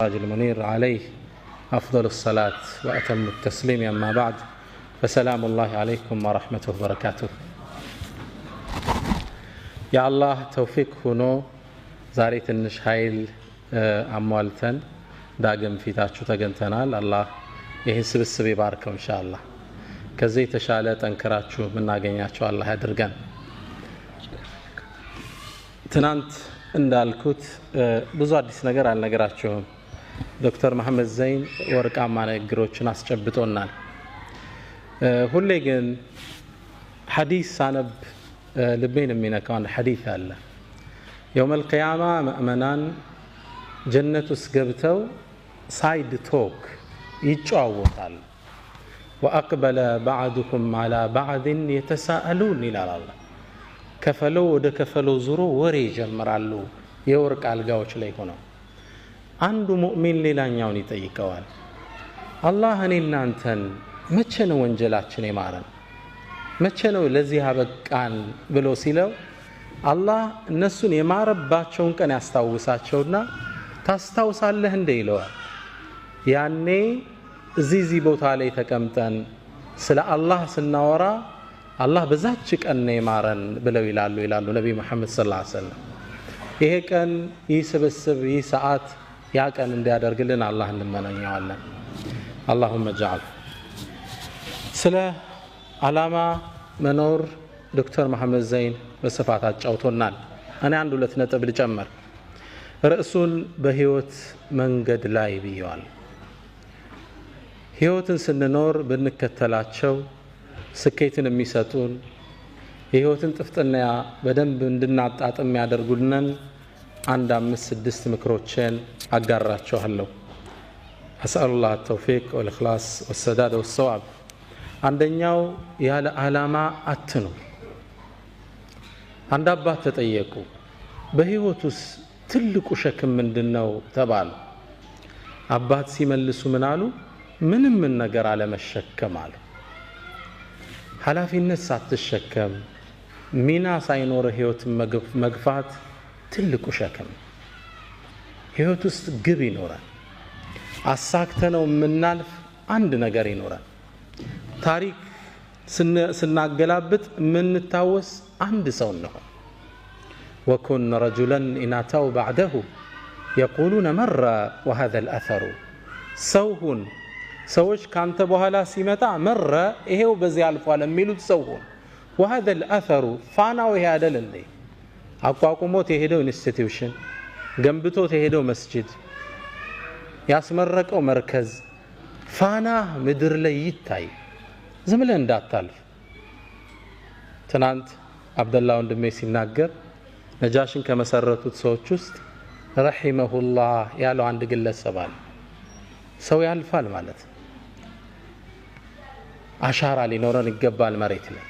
السراج المنير عليه أفضل الصلاة وأتم التسليم. أما بعد فسلام الله عليكم ورحمته وبركاته. يا الله توفيق هنو زاريت النشايل أموالتن داقم في تاتشو تقنتنال الله يهن سبسبي باركم إن شاء الله. كزي تشالت أنكراتشو من ناقنياتشو الله يدرقن. تنانت እንዳልኩት ብዙ አዲስ ነገር አልነገራችሁም። ዶክተር መሐመድ ዘይን ወርቃማ ንግግሮችን አስጨብጦናል። ሁሌ ግን ሐዲስ ሳነብ ልቤን የሚነካው አንድ ሐዲስ አለ። يوم القيامة مؤمنان ጀነት ውስጥ ገብተው ሳይድ ቶክ ይጫወታል። وأقبل بعضكم على بعض يتساءلون ይላል አላህ። ከፈለው ወደ ከፈለው ዙሮ ወሬ ይጀምራሉ። የወርቅ አልጋዎች ላይ ሆነው አንዱ ሙእሚን ሌላኛውን ይጠይቀዋል። አላህ እኔና አንተን መቼ ነው ወንጀላችን የማረን? መቼ ነው ለዚህ አበቃን ብሎ ሲለው አላህ እነሱን የማረባቸውን ቀን ያስታውሳቸውና ታስታውሳለህ እንደ ይለዋል። ያኔ እዚህ ቦታ ላይ ተቀምጠን ስለ አላህ ስናወራ አላህ በዛች ቀን ነው የማረን ብለው ይላሉ ነብይ መሐመድ ሰለላሁ ዐለይሂ ወሰለም። ይሄ ቀን ይህ ስብስብ ይህ ሰዓት ያ ቀን እንዲያደርግልን አላህ እንመናኛለን። اللهم اجعل ስለ ዓላማ መኖር ዶክተር መሐመድ ዘይን በስፋት አጫውቶናል። እኔ አንድ ሁለት ነጥብ ልጨምር። ርዕሱን በህይወት መንገድ ላይ ብየዋል። ህይወትን ስንኖር ብንከተላቸው ስኬትን የሚሰጡን የህይወትን ጥፍጥና በደንብ እንድናጣጥም ያደርጉልናል። አንድ 5-6 ምክሮችን አጋራችኋለሁ። አስአሉላህ ተውፊቅ ወልኢኽላስ ወሰዳድ ወሰዋብ። አንደኛው ያለ ዓላማ አትኑር። አንድ አባት ተጠየቁ፣ በህይወት ውስጥ ትልቁ ሸክም ምንድነው ተባሉ። አባት ሲመልሱ ምን አሉ? ምንም ነገር አለመሸከም አሉ። ኃላፊነት ሳትሸከም ሚና ሳይኖር ህይወትን መግፋት ትልቁ ሸክም። ህይወት ውስጥ ግብ ይኖራል። አሳክተነው የምናልፍ አንድ ነገር ይኖራል። ታሪክ ስናገላብጥ የምንታወስ አንድ ሰው ነው። وكن رجلا إن أتوا بعده يقولون مر وهذا الأثر سوهن ሰዎች ካንተ በኋላ ሲመጣ መረ ይሄው በዚህ አልፏል የሚሉት ሰውን وهذا الاثر ፋናው ይሄ አይደል እንዴ? አቋቁሞት የሄደው ኢንስቲትዩሽን ገንብቶት የሄደው መስጂድ ያስመረቀው መርከዝ ፋና ምድር ላይ ይታይ። ዝም ብለህ እንዳታልፍ። ትናንት አብደላ ወንድሜ ሲናገር ነጃሽን ከመሰረቱት ሰዎች ውስጥ ረሂመሁላህ ያለው አንድ ግለሰብ አለ። ሰው ያልፋል ማለት አሻራ ሊኖረን ይገባል መሬት ላይ።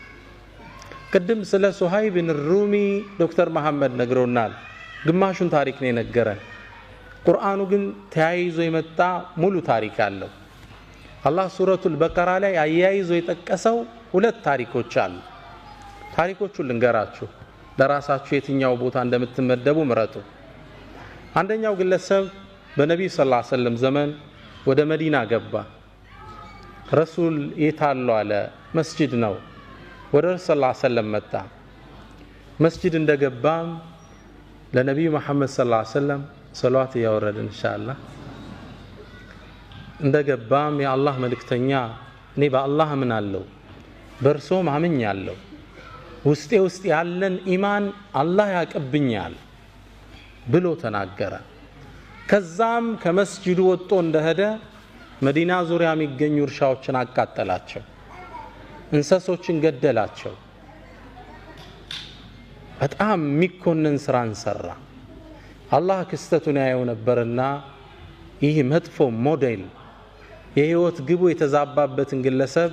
ቅድም ስለ ሱሃይብ ብን ሩሚ ዶክተር መሐመድ ነግሮናል። ግማሹን ታሪክ ነው የነገረን። ቁርአኑ ግን ተያይዞ የመጣ ሙሉ ታሪክ አለው። አላህ ሱረቱል በቀራ ላይ አያይዞ የጠቀሰው 2 ታሪኮች አሉ። ታሪኮቹን ልንገራችሁ፣ ለራሳችሁ የትኛው ቦታ እንደምትመደቡ ምረጡ። አንደኛው ግለሰብ በነብዩ ሰለላሁ ዐለይሂ ወሰለም ዘመን ወደ መዲና ገባ። ረሱል የታሉ አለ። መስጂድ ነው። ወደ ረሱል ሰለላሁ ዐለይሂ ወሰለም መጣ። መስጂድ እንደገባም ለነብዩ መሐመድ ሰለላሁ ዐለይሂ ወሰለም ሰላዋት ያወረድን ኢንሻአላህ። እንደገባም የአላህ መልእክተኛ እኔ በአላህ አምናለሁ በርሶ ማምኛለሁ፣ ውስጥ ያለን ኢማን አላህ ያቀብኛል ብሎ ተናገረ። ከዛም ከመስጂዱ ወጥቶ እንደሄደ መዲና ዙሪያ የሚገኙ እርሻዎችን አቃጠላቸው፣ እንስሶችን ገደላቸው። በጣም የሚኮነን ስራን ሰራ። አላህ ክስተቱን ያየው ነበርና ይህ መጥፎ ሞዴል የህይወት ግቡ የተዛባበትን ግለሰብ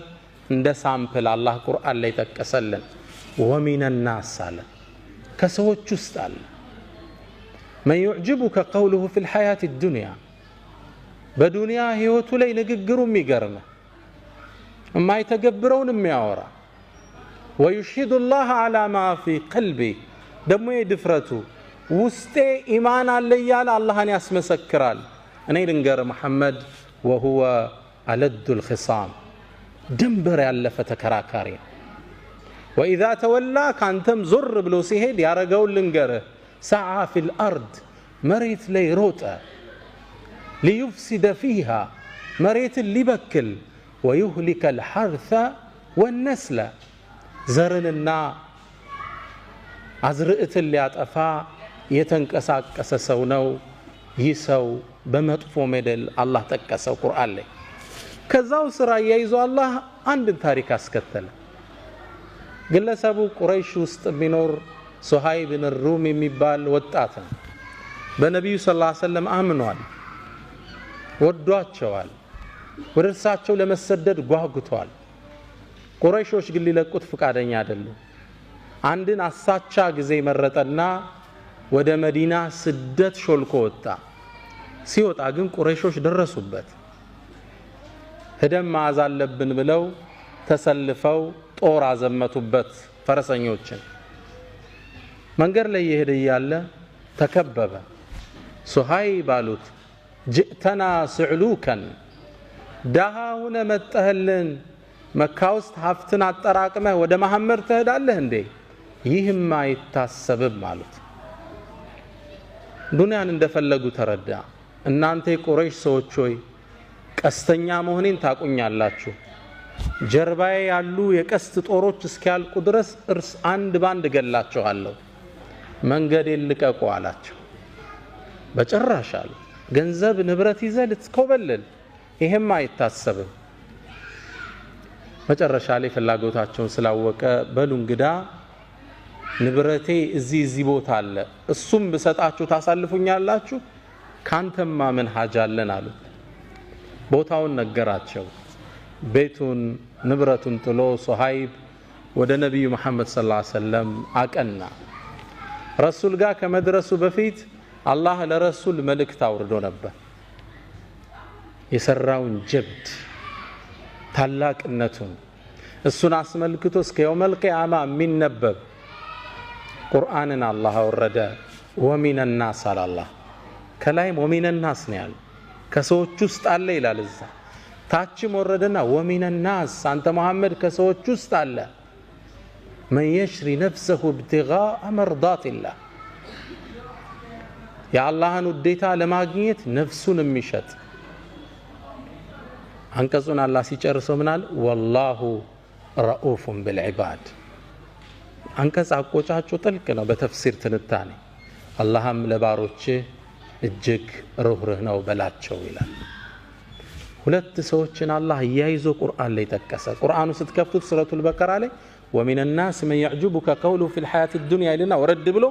እንደ ሳምፕል አላህ ቁርአን ላይ ተቀሰለን። ወሚን الناس አለ፣ ከሰዎች ውስጥ አለ من يعجبك قوله في الحياة الدنيا በዱንያ ህይወቱ ላይ ንግግሩ የሚገርም የማይተገብረውን የሚያወራ ويشهد الله على ما في قلبه ደግሞ የድፍረቱ ውስጤ ኢማን አለ ያለ አላህን ያስመሰክራል። እኔ ልንገር መሐመድ وهو ألد الخصام ድንበር ያለፈ ተከራካሪ وإذا تولى ካንተም ዞር ብሎ ሲሄድ ያረጋውን ልንገርህ سعى في الأرض መሬት ላይ ሮጠ ليفسد فيها መሬት ሊበክል ويهلك الحرث والنسل ዘርንና አዝርዕትን ሊያጠፋ የተንቀሳቀሰ ሰው ነው ይህ ሰው በመጥፎ ሜደል አላህ ጠቀሰው ቁርአን ላይ ከዛው ስራ ያይዞ አላህ አንድ ታሪክ አስከተለ ግለሰቡ ቁረይሽ ውስጥ ቢኖር ሱሃይብ ብን ሩም የሚባል ወጣት ነው በነብዩ ሰለላሁ ዐለይሂ ወሰለም አምኗል ወዷቸዋል ወደ እርሳቸው ለመሰደድ ጓጉቷል ቁረይሾች ግን ሊለቁት ፍቃደኛ አይደሉም አንድን አሳቻ ጊዜ መረጠና ወደ መዲና ስደት ሾልኮ ወጣ ሲወጣ ግን ቁረይሾች ደረሱበት ሄደም ማዝ አለብን ብለው ተሰልፈው ጦር አዘመቱበት ፈረሰኞችን መንገር ላይ ይሄድ ይያለ ተከበበ ሱሃይብ አሉት جئتنا سعلوكا دهاونا متهلن መካ ውስጥ ሀብትን አጠራቅመህ ወደ መሐመድ ትሄዳለህ እንዴ ይህማ አይታሰብም ማለት ዱንያን እንደፈለጉ ተረዳ እናንተ ቁረይሽ ሰዎች ሆይ ቀስተኛ መሆኔን ታቁኛላችሁ ጀርባዬ ያሉ የቀስት ጦሮች እስኪያልቁ ድረስ እርስ አንድ ባንድ ገላቸዋለሁ መንገዴን ልቀቁ አላቸው በጭራሽ አሉ ገንዘብ ንብረት ይዘህ ልትኮበልል ይሄማ አይታሰብም መጨረሻ ላይ ፍላጎታቸውን ስላወቀ በሉ እንግዳ ንብረቴ እዚህ ቦታ አለ እሱም በሰጣችሁ ታሳልፉኛላችሁ ካንተማ ምን ሐጃ አለን አሉ ቦታውን ነገራቸው ቤቱን ንብረቱን ጥሎ ሱሃይብ ወደ ነብዩ መሐመድ ሰለላሁ ዐለይሂ ወሰለም አቀና ረሱል ጋር ከመድረሱ በፊት አላህ ለረሱል መልእክት አውርዶ ነበር የሰራውን ጀብድ ታላቅነቱን እሱን አስመልክቶ እስከ የውመል ቂያማ የሚነበብ ቁርአንን አላህ አወረደ ወሚን الناس አላህ ከላይም ወሚን الناس ነው ያለው ከሰዎች ውስጥ አለ ይላል እዛ ታችም ወረደና ወሚን الناس አንተ መሐመድ ከሰዎች ውስጥ አለ من يشري نفسه ابتغاء مرضات الله يا الله ውዴታ ለማግኘት ነፍሱን የሚሸጥ አንቀጹን አላህ ሲጨርሰው ምናል والله رؤوف بالعباد አንቀጽ አቆጫጩ ጥልቅ ነው በተፍሲር ትንታኔ አላህም ለባሮች እጅግ ሩህሩህ ነው በላቸው ይላል ሁለት ሰዎችን አላህ ያይዞ ቁርአን ላይ ተከሰ ቁርአኑ ስትከፍቱት ሱረቱል በቀራ ላይ ومن الناس من يعجبك قوله في الحياة الدنيا لنا ورد ብሎ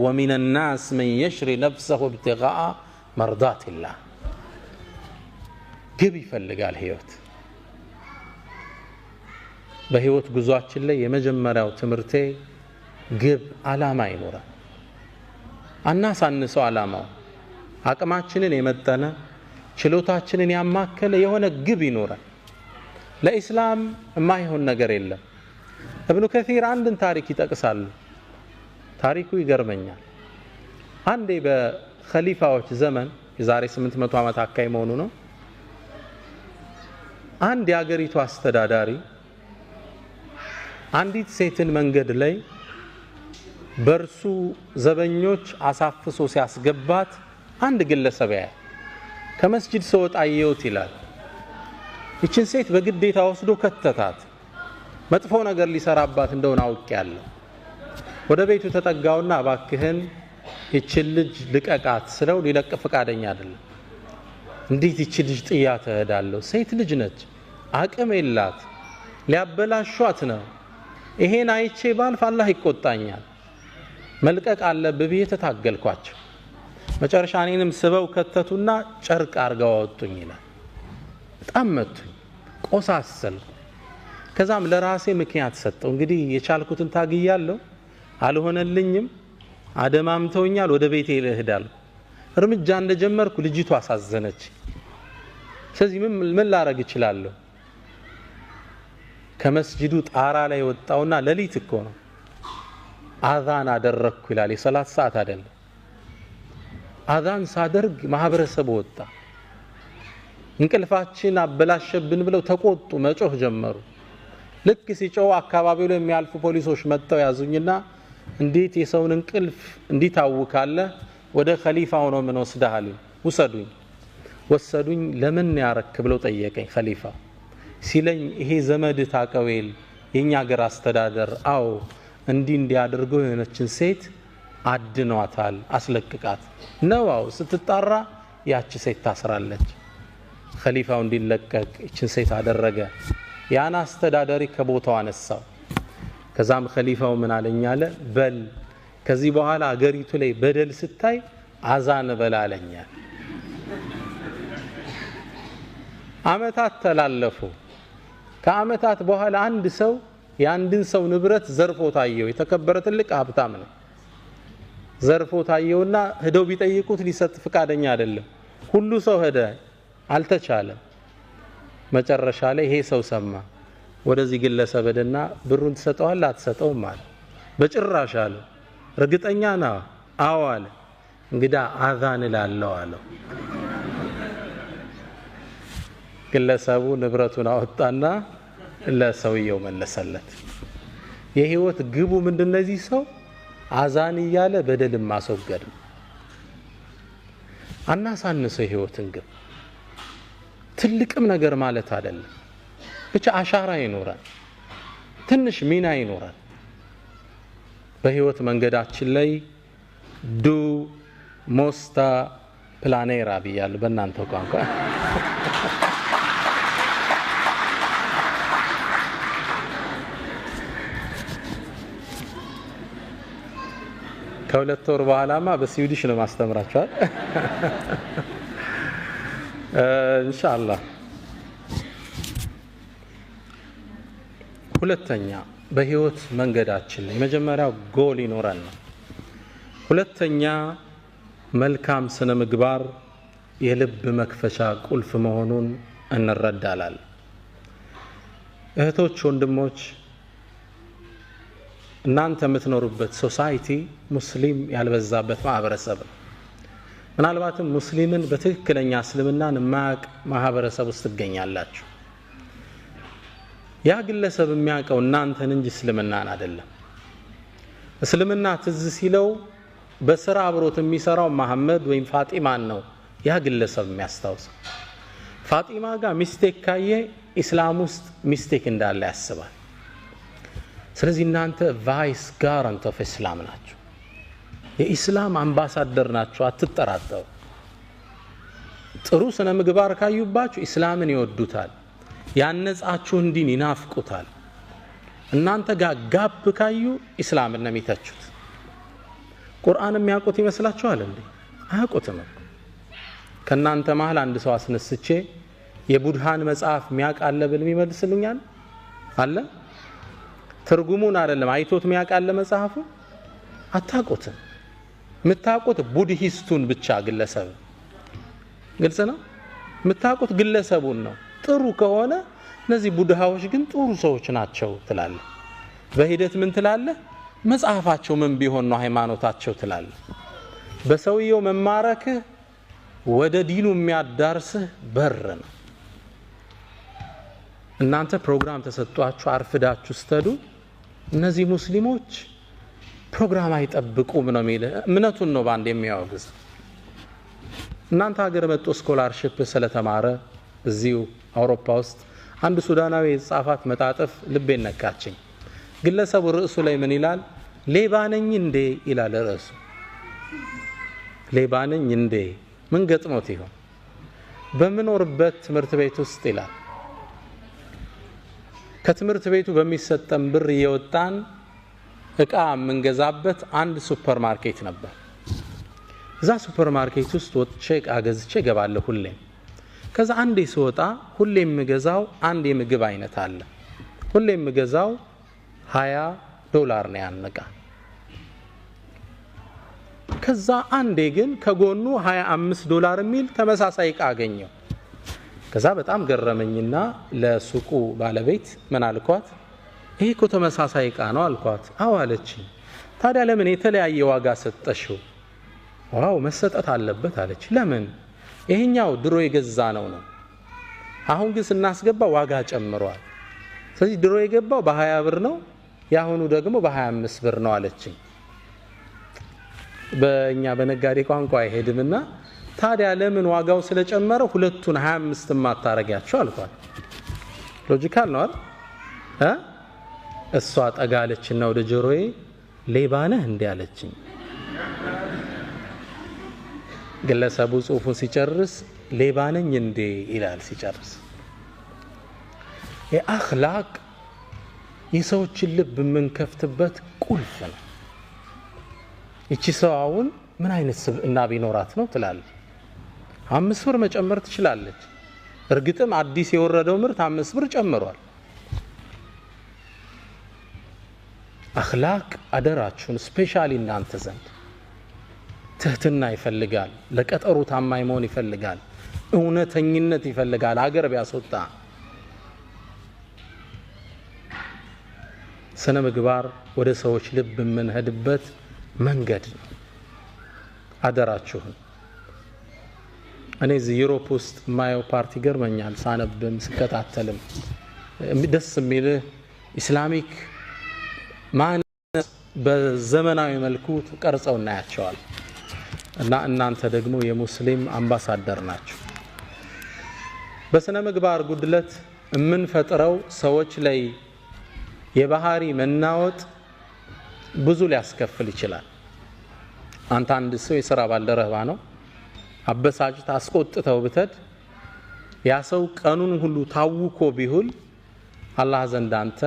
ومن الناس من يشري نفسه ابتغاء مرضات الله ግብ ይፈልጋል ህይወት በህይወት ጉዟችን ላይ የመጀመሪያው ትምርቴ ግብ አላማ ይኖራል አናሳንሰው አላማው አቅማችንን የመጠነ ችሎታችንን ያማከለ የሆነ ግብ ይኖራል ለኢስላም የማይሆን ነገር የለም ኢብኑ ከሲር አንድን ታሪክ ይጠቅሳሉ ታሪኩ ይገርመኛል አንዴ በኸሊፋዎች ዘመን የዛሬ 800 ዓመት አካይ መሆኑ ነው አንድ ያገሪቱ አስተዳዳሪ አንዲት ሴትን መንገድ ላይ በርሱ ዘበኞች አሳፍሶ ሲያስገባት አንድ ግለሰብ ያያል ከመስጂድ ሰውጣ አየውት ይላል እቺን ሴት በግዴታ ወስዶ ከተታት መጥፎ ነገር ሊሰራባት እንደሆነ አውቄያለሁ ወደ ቤቱ ተጠጋውና አባክህን እቺን ልጅ ልቀቃት ስለው ሊለቅ ፈቃደኛ አይደለም እንዴት እቺ ልጅ ጥያት እሄዳለሁ ሴት ልጅ ነች አቅም የላት ሊያበላሿት ነው ይሄን አይቼ ባልፍ አላህ ይቆጣኛል መልቀቅ አለብህ ብዬ ተታገልኳቸው መጨረሻ እኔንም ስበው ከተቱና ጨርቅ አርጋው አወጡኝ ይላል በጣም መቱኝ ቆሳሰልኩ ከዛም ለራሴ ምክንያት ሰጠው እንግዲህ የቻልኩትን ታግያለሁ አልሆነልኝም አደማምተውኛል ወደ ቤቴ ልሄዳለሁ እርምጃ እንደጀመርኩ ልጅቷ አሳዘነች ስለዚህ ምን ላረግ እችላለሁ ከመስጂዱ ጣራ ላይ ወጣውና ለሊት እኮ ነው አዛን አደረኩ ይላል የሰላት ሰዓት አይደለም አዛን ሳደርግ ማህበረሰብ ወጣ እንቅልፋችን አበላሸብን ብለው ተቆጡ፣ መጮህ ጀመሩ። ልክ ሲጮው አካባቢው ላይ የሚያልፉ ፖሊሶች መጥተው ያዙኝና እንዴት የሰውን እንቅልፍ እንዲታውካለ ወደ ኸሊፋው ነው ምን ወስደሃል ወሰዱኝ። ለምን ያረክ ብለው ጠየቀኝ። ኸሊፋ ሲለኝ ይሄ ዘመድ ታቀዌል የኛ ሀገር አስተዳደር አው እንዲያደርገው የሆነችን ሴት አድኗታል፣ አስለቅቃት ነው። ስትጣራ ያቺ ሴት ታስራለች። ኸሊፋው እንዲለቀቅ እችን ሴት አደረገ። ያን አስተዳዳሪ ከቦታው አነሳው። ከዛም ኸሊፋው ምን አለኝ አለ፣ በል ከዚህ በኋላ አገሪቱ ላይ በደል ስታይ አዛን በላለኛል። አመታት ተላለፉ። ከአመታት በኋላ አንድ ሰው የአንድን ሰው ንብረት ዘርፎ ታየው። የተከበረ ትልቅ ሀብታም ነው። ዘርፎ ታየውና ሄደው ቢጠይቁት ሊሰጥ ፍቃደኛ አይደለም። ሁሉ ሰው ሄደ፣ አልተቻለም። መጨረሻ ላይ ይሄ ሰው ሰማ። ወደዚህ ግለሰብ ሄደና ብሩን ትሰጠዋለህ አትሰጠውም አለ። በጭራሽ አለ። እርግጠኛ ነው? አዎ አለ። እንግዳ አዛን እላለሁ አለው። ግለሰቡ ንብረቱን አወጣና ለሰውየው መለሰለት። የህይወት ግቡ ምንድነው? እዚህ ሰው አዛን እያለ በደልን ማስወገድ ነው። አናሳንሰው የህይወትን ግብ። ትልቅም ነገር ማለት አይደለም፣ ብቻ አሻራ ይኖራል፣ ትንሽ ሚና ይኖራል በህይወት መንገዳችን ላይ። ዱ ሞስታ ፕላኔራ ብያለሁ በእናንተ ቋንቋ። ከሁለት ወር በኋላማ በስዊዲሽ ነው ማስተምራችኋል ኢንሻአላህ። ሁለተኛ በህይወት መንገዳችን ላይ መጀመሪያው ጎል ይኖረን ነው። ሁለተኛ መልካም ስነ ምግባር የልብ መክፈቻ ቁልፍ መሆኑን እንረዳለን። እህቶች፣ ወንድሞች እናንተ የምትኖሩበት ሶሳይቲ ሙስሊም ያልበዛበት ማህበረሰብ ነው። ምናልባትም ሙስሊምን በትክክለኛ እስልምናን የማያውቅ ማህበረሰብ ውስጥ ትገኛላችሁ። ያ ግለሰብ የሚያውቀው እናንተን እንጂ እስልምናን አይደለም። እስልምና ትዝ ሲለው በስራ አብሮት የሚሰራው መሐመድ ወይም ፋጢማን ነው ያ ግለሰብ የሚያስታውሰው። ፋጢማ ጋር ሚስቴክ ካየ ኢስላም ውስጥ ሚስቴክ እንዳለ ያስባል። ስለዚህ እናንተ ቫይስ ጋራንት ኦፍ ኢስላም ናችሁ፣ የኢስላም አምባሳደር ናችሁ፣ አትጠራጠሩ። ጥሩ ስነ ምግባር ካዩባችሁ ኢስላምን ይወዱታል፣ ያነጻችሁን ዲን ይናፍቁታል። እናንተ ጋር ጋፕ ካዩ ኢስላምን ነው የሚተቹት። ቁርአን የሚያውቁት ይመስላችኋል እንዴ? አያውቁትም። ከናንተ መሃል አንድ ሰው አስነስቼ የቡድሃን መጽሐፍ የሚያውቃለ ብል የሚመልስልኛል አለ? ትርጉሙን አይደለም አይቶት የሚያውቃለ መጽሐፉ? አታውቁትም። የምታውቁት ቡድሂስቱን ብቻ ግለሰብ። ግልጽ ነው። የምታውቁት ግለሰቡን ነው። ጥሩ ከሆነ እነዚህ ቡድሃዎች ግን ጥሩ ሰዎች ናቸው ትላለ። በሂደት ምን ትላለ? መጽሐፋቸው ምን ቢሆን ነው ሃይማኖታቸው ትላለ። በሰውየው መማረክህ ወደ ዲኑ የሚያዳርስህ በር ነው። እናንተ ፕሮግራም ተሰጥቷችሁ አርፍዳችሁ ስትሄዱ እነዚህ ሙስሊሞች ፕሮግራም አይጠብቁም ነው የሚል እምነቱን ነው ባንድ የሚያወግዝ። እናንተ ሀገር መጥቶ ስኮላርሺፕ ስለተማረ እዚሁ አውሮፓ ውስጥ አንድ ሱዳናዊ የጻፋት መጣጥፍ ልቤን ነካችኝ። ግለሰቡ ርዕሱ ላይ ምን ይላል? ሌባ ነኝ እንዴ ይላል ርዕሱ። ሌባ ነኝ እንዴ? ምን ገጥሞት ይሆን? በመኖርበት ትምህርት ቤት ውስጥ ይላል ከትምህርት ቤቱ በሚሰጠን ብር እየወጣን እቃ የምንገዛበት አንድ ሱፐር ማርኬት ነበር። እዛ ሱፐር ማርኬት ውስጥ ወጥቼ እቃ ገዝቼ እገባለሁ ሁሌም። ከዛ አንዴ ስወጣ ሁሌም የምገዛው አንድ የምግብ አይነት አለ። ሁሌም የምገዛው $20 ነው ያን እቃ። ከዛ አንዴ ግን ከጎኑ $25 የሚል ተመሳሳይ እቃ አገኘው። ከዛ በጣም ገረመኝና ለሱቁ ባለቤት ምን አልኳት? ይሄ እኮ ተመሳሳይ እቃ ነው አልኳት። አዎ አለችኝ። ታዲያ ለምን የተለያየ ዋጋ ሰጠሽው? ዋው መሰጠት አለበት አለች። ለምን? ይሄኛው ድሮ የገዛ ነው። አሁን ግን ስናስገባ ዋጋ ጨምሯል። ስለዚህ ድሮ የገባው በ20 ብር ነው ያሁኑ ደግሞ በ25 ብር ነው አለችኝ። በእኛ በነጋዴ ቋንቋ አይሄድምና ታዲያ ለምን ዋጋው ስለጨመረ ሁለቱን 25 ማታረጋቸው አልኳት። ሎጂካል ነው አይደል? እሷ ጠጋለችና ወደ ጆሮዬ ሌባ ነህ እንዴ አለችኝ። ግለሰቡ ጽሁፉን ሲጨርስ ሌባ ነኝ እንዴ ይላል ሲጨርስ። የአኽላቅ የሰዎችን ልብ የምንከፍትበት ቁልፍ ነው። እቺ ሰው አሁን ምን አይነት ስብዕና ቢኖራት ነው ትላለች። 5 ብር መጨመር ትችላለች። እርግጥም አዲስ የወረደው ምርት 5 ብር ጨምሯል። አኽላቅ አደራችሁን ስፔሻሊ እናንተ ዘንድ ትህትና ይፈልጋል። ለቀጠሩ ታማኝ መሆን ይፈልጋል። እውነተኝነት ይፈልጋል። አገር ቢያስወጣ ስነ ምግባር ወደ ሰዎች ልብ የምንሄድበት መንገድ ነው። አደራችሁን። እኔ እዚህ ዩሮፕ ውስጥ ማየው ፓርቲ ገርመኛል። ሳነብም ስከታተልም ደስ የሚልህ ኢስላሚክ ማንነት በዘመናዊ መልኩ ተቀርጸው እናያቸዋል። እና እናንተ ደግሞ የሙስሊም አምባሳደር ናችሁ። በስነ ምግባር ጉድለት የምንፈጥረው ሰዎች ላይ የባህሪ መናወጥ ብዙ ሊያስከፍል ይችላል። አንተ አንድ ሰው የሥራ ባልደረባ ነው አበሳጭት አስቆጥተው ብትድ ያ ሰው ቀኑን ሁሉ ታውኮ ቢሁል አላህ ዘንድ አንተ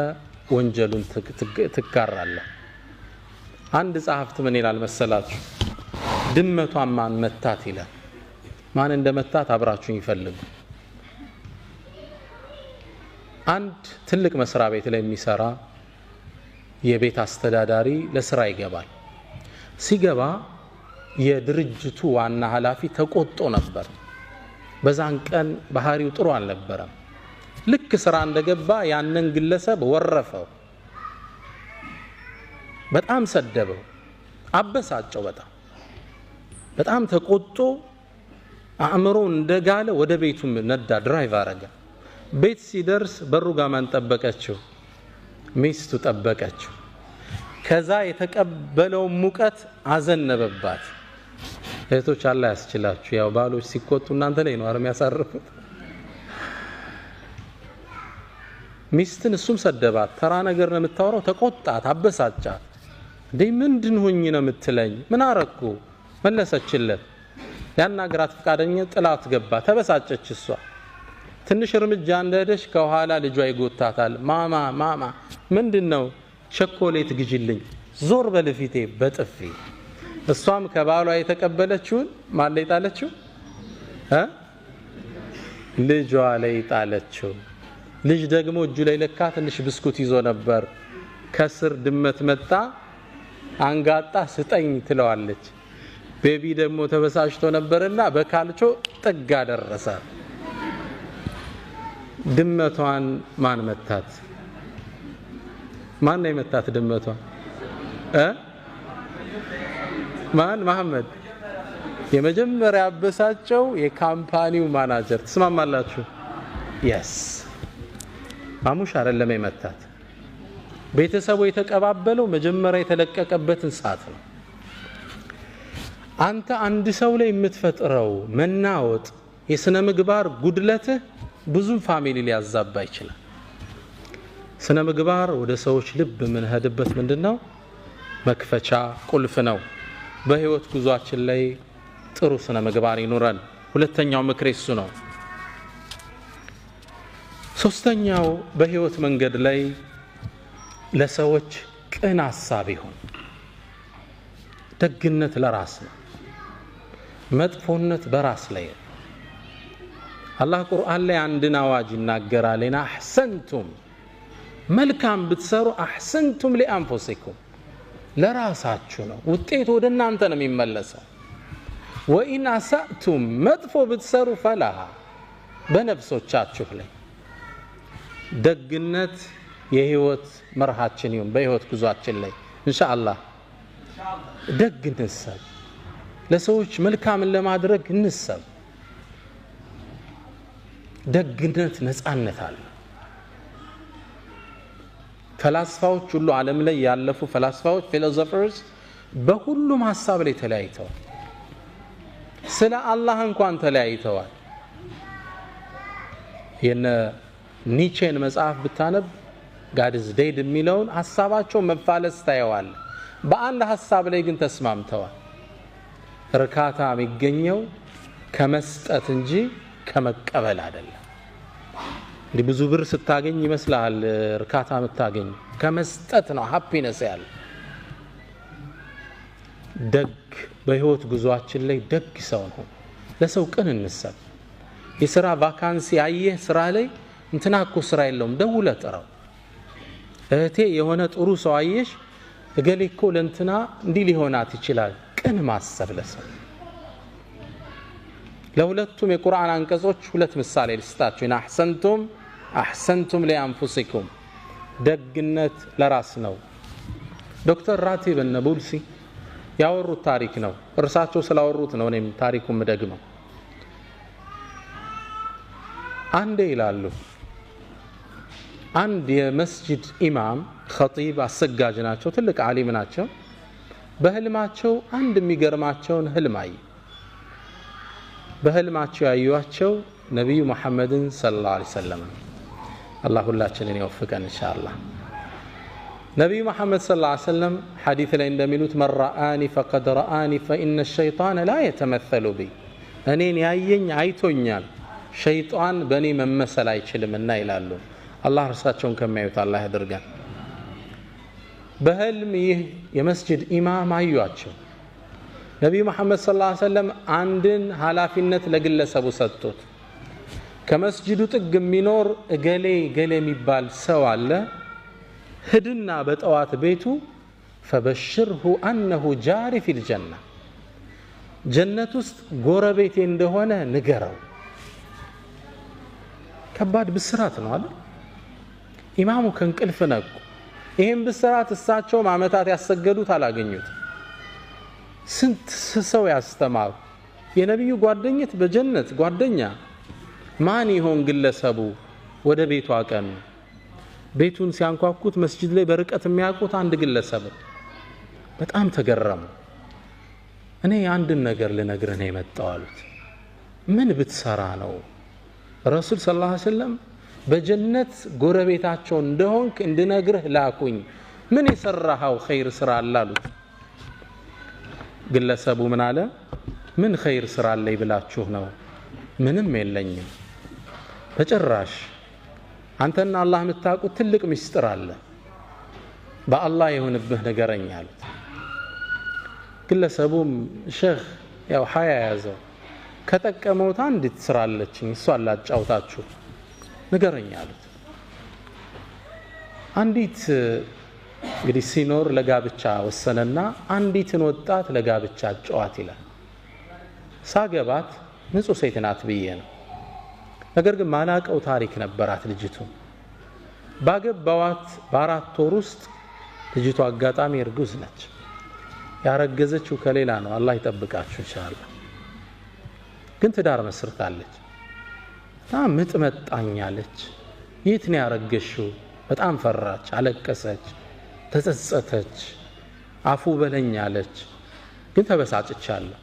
ወንጀሉን ትጋራለህ። አንድ ጸሐፍት ምን ይላል መሰላችሁ? ድመቷን ማን መታት ይላል። ማን እንደመታት አብራችሁን ይፈልጉ። አንድ ትልቅ መስሪያ ቤት ላይ የሚሰራ የቤት አስተዳዳሪ ለስራ ይገባል። ሲገባ የድርጅቱ ዋና ኃላፊ ተቆጥቶ ነበር። በዛን ቀን ባህሪው ጥሩ አልነበረም። ልክ ስራ እንደገባ ያንን ግለሰብ ወረፈው፣ በጣም ሰደበው፣ አበሳጨው። በጣም ተቆጥቶ አእምሮ እንደጋለ ወደ ቤቱ ነዳ፣ ድራይቭ አረገ። ቤት ሲደርስ በሩ ጋር ማን ጠበቀችው? ሚስቱ ጠበቀችው። ከዛ የተቀበለው ሙቀት አዘነበባት። እህቶች አላህ ያስችላችሁ። ያው ባሎች ሲቆጡ እናንተ ላይ ነው አርም ያሳርፉት። ሚስትን እሱም ሰደባት። ተራ ነገር ነው የምታወራው። ተቆጣት፣ አበሳጫት። እንዴ ምንድን ሆኜ ነው የምትለኝ? ምን አረኩ? መለሰችለት። ያናግራት ፈቃደኛ ጥላት ገባ። ተበሳጨች እሷ። ትንሽ እርምጃ እንደሄደች ከኋላ ልጇ ይጎታታል። ማማ ምንድነው? ቸኮሌት ግጅልኝ፣ ዞር በልፊቴ በጥፊ። እሷም ከባሏ የተቀበለችውን ማን ላይ ጣለችው? ልጇ ላይ ጣለችው። ልጅ ደግሞ እጁ ላይ ለካ ትንሽ ብስኩት ይዞ ነበር። ከስር ድመት መጣ፣ አንጋጣ ስጠኝ ትለዋለች። ቤቢ ደግሞ ተበሳጭቶ ነበርና በካልቾ ጥግ አደረሰ። ድመቷን ማን መታት? ማን ነው የመታት ድመቷን? ማን? መሐመድ። የመጀመሪያ አበሳጨው የካምፓኒው ማናጀር። ትስማማላችሁ? የስ ማሙሽ አይደለም የመታት። ቤተሰቡ የተቀባበለው መጀመሪያ የተለቀቀበትን ሰዓት ነው። አንተ አንድ ሰው ላይ የምትፈጥረው መናወጥ፣ የስነ ምግባር ጉድለትህ ብዙ ፋሚሊ ሊያዛባ ይችላል። ስነ ምግባር ወደ ሰዎች ልብ የምንሄድበት ምንድነው? መክፈቻ ቁልፍ ነው። በህይወት ጉዟችን ላይ ጥሩ ስነ ምግባር ይኑረን። ሁለተኛው ምክር እሱ ነው። ሶስተኛው በህይወት መንገድ ላይ ለሰዎች ቅን ሐሳብ ይሁን። ደግነት ለራስ ነው፣ መጥፎነት በራስ ላይ ነው። አላህ ቁርአን ላይ አንድን አዋጅ ይናገራል። እና አህሰንቱም መልካም ብትሰሩ አህሰንቱም ሊአንፉሲኩም ለራሳችሁ ነው፣ ውጤቱ ወደ እናንተ ነው የሚመለሰው። ወኢን አሳእቱም መጥፎ ብትሰሩ ፈላሃ በነፍሶቻችሁ ላይ። ደግነት የህይወት መርሃችን ይሁን። በህይወት ጉዟችን ላይ ኢንሻአላህ ደግ እንሰብ፣ ለሰዎች መልካምን ለማድረግ እንሰብ። ደግነት ነፃነት አለ ፈላስፋዎች ሁሉ ዓለም ላይ ያለፉ ፈላስፋዎች philosophers በሁሉም ሐሳብ ላይ ተለያይተዋል ስለ አላህ እንኳን ተለያይተዋል የነ ኒቼን መጽሐፍ ብታነብ God is dead የሚለውን ሐሳባቸው መፋለስ ታየዋል በአንድ ሐሳብ ላይ ግን ተስማምተዋል እርካታ የሚገኘው ከመስጠት እንጂ ከመቀበል አይደለም እንዴ ብዙ ብር ስታገኝ ይመስላል እርካታ የምታገኝ ከመስጠት ነው ሃፒነስ ያለ ደግ በህይወት ጉዟችን ላይ ደግ ሰው ነው ለሰው ቅን እንሰብ የሥራ ቫካንሲ አየህ ስራ ላይ እንትና እኮ ስራ የለውም ደውለህ ጥራው እህቴ የሆነ ጥሩ ሰው አየሽ እገሌ እኮ ለእንትና እንዲህ ሊሆናት ይችላል ቅን ማሰብ ለሰው ለሁለቱም የቁርአን አንቀጾች ሁለት ምሳሌ ልስጣችሁ እና አህሰንቱም ለአንፉሲኩም ደግነት ለራስ ነው ዶክተር ራቲብ ነቡልሲ ያወሩት ታሪክ ነው እርሳቸው ስላወሩት ነው እኔም ታሪኩን መደግመው አንዴ ይላሉ አንድ የመስጂድ ኢማም ኸጢብ አሰጋጅ ናቸው ትልቅ ዓሊም ናቸው በህልማቸው አንድ የሚገርማቸውን ህልም አዩ በህልማቸው ያዩዋቸው ነብዩ መሐመድን ሰለላሁ ዐለይሂ ወሰለም አላህ ሁላችንን ይወፍቀን ኢንሻአላህ ነብዩ መሐመድ ሰለላሁ ዐለይሂ ወሰለም ሐዲስ ላይ እንደሚሉት መራአኒ ፈቀድ ረአኒ فإن الشيطان لا يتمثل بي እኔን ያየኝ አይቶኛል ሸይጣን በእኔ መመሰል አይችልምና ይላሉ አላህ እርሳቸውን ከማዩት አላህ ያድርገን በህልም ይህ የመስጂድ ኢማም አዩዋቸው ነብዩ መሐመድ ሰለላሁ ዐለይሂ ወሰለም አንድን ኃላፊነት ለግለሰቡ ሰጡት ከመስጂዱ ጥግ የሚኖር ገሌ የሚባል ሰው አለ ሂድና በጠዋት ቤቱ فبشره انه جاري في الجنه ጀነት ውስጥ ጎረቤቴ እንደሆነ ንገረው ከባድ ብስራት ነው አይደል ኢማሙ ከንቅልፍ ነቁ ይሄን ብስራት እሳቸው ማመታት ያሰገዱት አላገኙት ስንት ሰው ያስተማሩ የነብዩ ጓደኝት በጀነት ጓደኛ ማን ይሆን ግለሰቡ ወደ ቤቱ አቀኑ ቤቱን ሲያንኳኩት መስጂድ ላይ በርቀት የሚያውቁት አንድ ግለሰብ በጣም ተገረሙ እኔ አንድ ነገር ልነግርህ ነው የመጣው አሉት ምን ብትሰራ ነው ረሱል ሰለላሁ ዐለይሂ ወሰለም በጀነት ጎረቤታቸው እንደሆንክ እንድነግርህ ላኩኝ ምን የሰራኸው ኸይር ስራ አላሉት ግለሰቡ ምን አለ ምን ኸይር ስራ አለኝ ብላችሁ ነው ምንም የለኝም በጭራሽ አንተና አላህ የምታውቁት ትልቅ ምስጢር አለ በአላህ የሆነብህ ነገረኛ አሉት ግለሰቡም ሼህ ያው ሀያ ያዘው ከጠቀመውት አንዲት ስራ አለችኝ እሷ አላጫውታችሁ ነገረኛ አሉት አንዲት እንግዲህ ሲኖር ለጋብቻ ወሰነና አንዲትን ወጣት ለጋብቻ ጫዋት ይላል ሳገባት ንጹህ ሴት ናት ብዬ ነው ነገር ግን ማላቀው ታሪክ ነበራት ልጅቱ ባገባዋት በአራት ወር ውስጥ ልጅቱ አጋጣሚ እርጉዝ ነች ያረገዘችው ከሌላ ነው አላህ ይጠብቃችሁ ኢንሻአላህ ግን ትዳር መስርታለች ምጥ መጣኛለች የት ነው ያረገሽው በጣም ፈራች አለቀሰች ተጸጸተች አፉ በለኛለች ግን ተበሳጭቻለሁ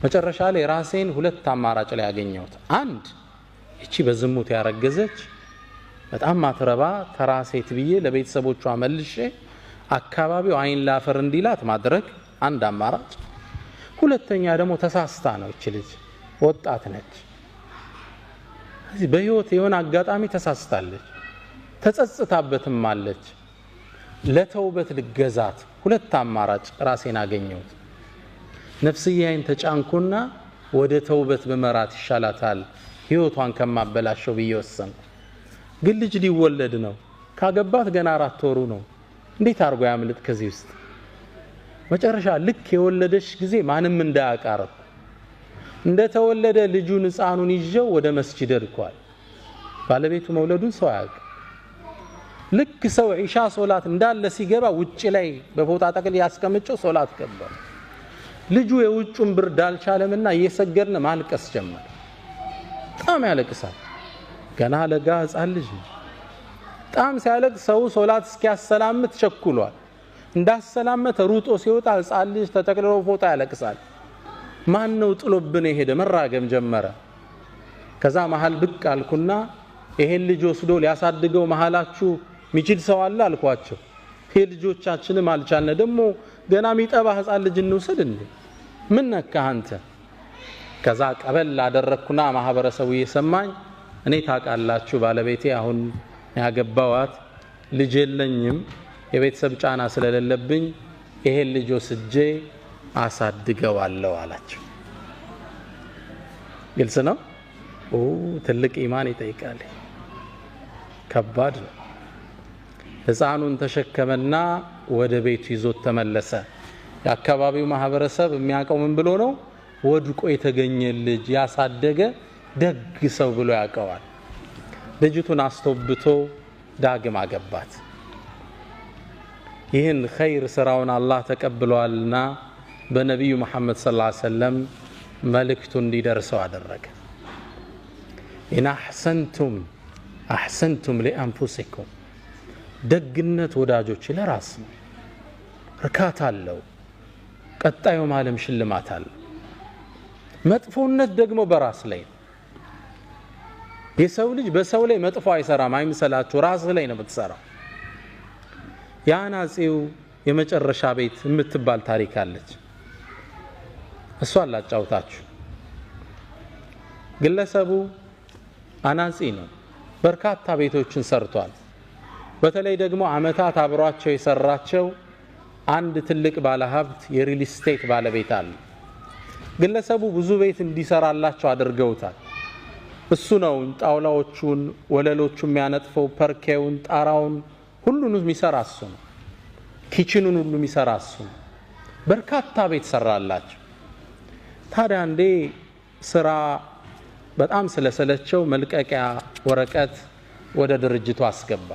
መጨረሻ ላይ ራሴን ሁለት አማራጭ ላይ ያገኘሁት አንድ እቺ በዝሙት ያረገዘች በጣም ማትረባ ተራሴት ብዬ ለቤተሰቦቿ መልሼ አካባቢው አይን ላፈር እንዲላት ማድረግ አንድ አማራጭ ሁለተኛ ደግሞ ተሳስታ ነው እቺ ልጅ ወጣት ነች እዚህ በህይወት የሆነ አጋጣሚ ተሳስታለች ተጸጽታበትም አለች ለተውበት ልገዛት ሁለት አማራጭ ራሴን አገኘሁት ነፍስያዬን ተጫንኩና ወደ ተውበት በመራት ይሻላታል ህይወቷን ከማበላሸው ብዬ ወሰንኩ ግን ልጅ ሊወለድ ነው ካገባት ገና 4 ወሩ ነው እንዴት አርጎ ያምልጥ ከዚህ ውስጥ መጨረሻ ልክ የወለደሽ ጊዜ ማንም እንዳያቃረብ እንደተወለደ ልጁን ህፃኑን ይዤው ወደ መስጂድ ልኳል ባለቤቱ መውለዱን ሰው ያውቅ ልክ ሰው ኢሻ ሶላት እንዳለ ሲገባ ውጪ ላይ በፎጣ ጠቅል ያስቀምጨው ሶላት ገባ ልጁ የውጩን ብርድ አልቻለምና እየሰገድን ማልቀስ ጀመረ በጣም ያለቅሳል። ገና ለጋ ሕፃን ልጅ በጣም ሲያለቅስ ሰው ሶላት እስኪያሰላምት ቸኩሏል። እንዳሰላመተ ሩጦ ሲወጣ ሕፃን ልጅ ተጠቅልሎ ፎጣ ያለቅሳል። ማን ነው ጥሎብን የሄደ? መራገም ጀመረ። ከዛ መሃል ብቅ አልኩና ይሄን ልጅ ወስዶ ሊያሳድገው መሃላችሁ ሚችል ሰው አለ አልኳቸው። ይሄ ልጆቻችንም አልቻልነ ደግሞ ገና ሚጠባ ሕፃን ልጅ እንውሰድ እንዴ? ምን ነካህ አንተ? ከዛ ቀበል አደረኩና ማህበረሰቡ እየሰማኝ እኔ ታውቃላችሁ ባለቤቴ አሁን ያገባዋት ልጅ የለኝም የቤተሰብ ጫና ስለሌለብኝ ይሄን ልጅ ወስጄ አሳድገዋለሁ አላቸው። ግልጽ ነው። ትልቅ ኢማን ይጠይቃል። ከባድ ነው። ሕፃኑን ተሸከመና ወደ ቤቱ ይዞት ተመለሰ። የአካባቢው ማህበረሰብ የሚያውቀው ምን ብሎ ነው? ወድቆ የተገኘ ልጅ ያሳደገ ደግ ሰው ብሎ ያውቀዋል። ልጅቱን አስተውብቶ ዳግም አገባት። ይህን ኸይር ስራውን አላህ ተቀብሏልና በነቢዩ መሐመድ ሰለላሁ ዐለይሂ ወሰለም መልእክቱ እንዲደርሰው አደረገ። ኢን አሕሰንቱም ሊአንፉሲኩም፣ ደግነት ወዳጆች ለራስ ነው፣ እርካታ አለው፣ ቀጣዩም ዓለም ሽልማት አለው። መጥፎነት ደግሞ በራስ ላይ ነው። የሰው ልጅ በሰው ላይ መጥፎ አይሰራም አይምሰላችሁ፣ ራስ ላይ ነው የምትሰራው። የአናጺው የመጨረሻ ቤት የምትባል ታሪክ አለች። እሷን ላጫውታችሁ። ግለሰቡ አናጺ ነው። በርካታ ቤቶችን ሰርቷል። በተለይ ደግሞ አመታት አብሯቸው የሰራቸው አንድ ትልቅ ባለሀብት የሪል ስቴት ባለቤት አለ። ግለሰቡ ብዙ ቤት እንዲሰራላቸው አድርገውታል። እሱ ነው ጣውላዎቹን፣ ወለሎቹን የሚያነጥፈው፣ ፐርኬውን፣ ጣራውን ሁሉንም የሚሰራ እሱ ነው። ኪችኑን ሁሉ የሚሰራ እሱ ነው። በርካታ ቤት ሰራላቸው። ታዲያ አንዴ ስራ በጣም ስለሰለቸው መልቀቂያ ወረቀት ወደ ድርጅቱ አስገባ።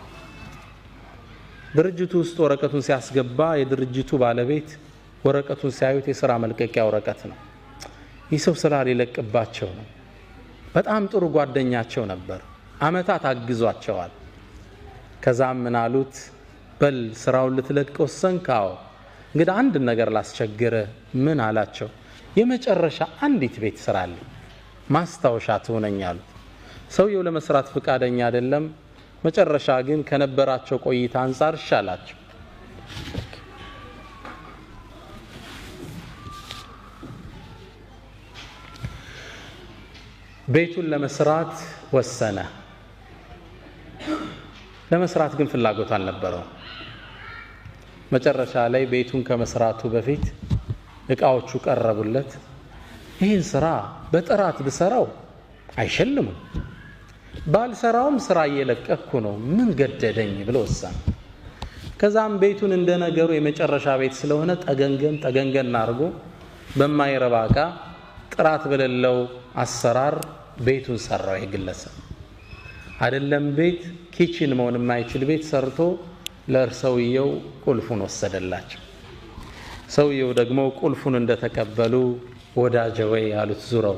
ድርጅቱ ውስጥ ወረቀቱን ሲያስገባ የድርጅቱ ባለቤት ወረቀቱን ሲያዩት የሥራ መልቀቂያ ወረቀት ነው። ይህ ሰው ስራ ሊለቅባቸው ነው። በጣም ጥሩ ጓደኛቸው ነበር። አመታት አግዟቸዋል። ከዛም ምን አሉት? በል ስራውን ልትለቅ ወሰንክ? አዎ። እንግዲህ አንድ ነገር ላስቸግረ። ምን አላቸው? የመጨረሻ አንዲት ቤት ስራልኝ ማስታወሻ ትሆነኝ አሉት። ሰውየው ለመስራት ፍቃደኛ አይደለም። መጨረሻ ግን ከነበራቸው ቆይታ አንፃር ይሻላቸው። ቤቱን ለመስራት ወሰነ። ለመስራት ግን ፍላጎት አልነበረው። መጨረሻ ላይ ቤቱን ከመስራቱ በፊት እቃዎቹ ቀረቡለት። ይህን ስራ በጥራት ብሰራው አይሸልሙም፣ ባልሰራውም ስራ እየለቀኩ ነው፣ ምን ገደደኝ ብሎ ወሰነ። ከዛም ቤቱን እንደ ነገሩ የመጨረሻ ቤት ስለሆነ ጠገንገን አድርጎ በማይረባ እቃ ጥራት በሌለው አሰራር ቤቱን ሰራው። የግለሰብ አይደለም ቤት ኪችን መሆን የማይችል ቤት ሰርቶ ለእርሰውየው ቁልፉን ወሰደላቸው። ሰውየው ደግሞ ቁልፉን እንደተቀበሉ ወዳጀ ወይ ያሉት ዙረው፣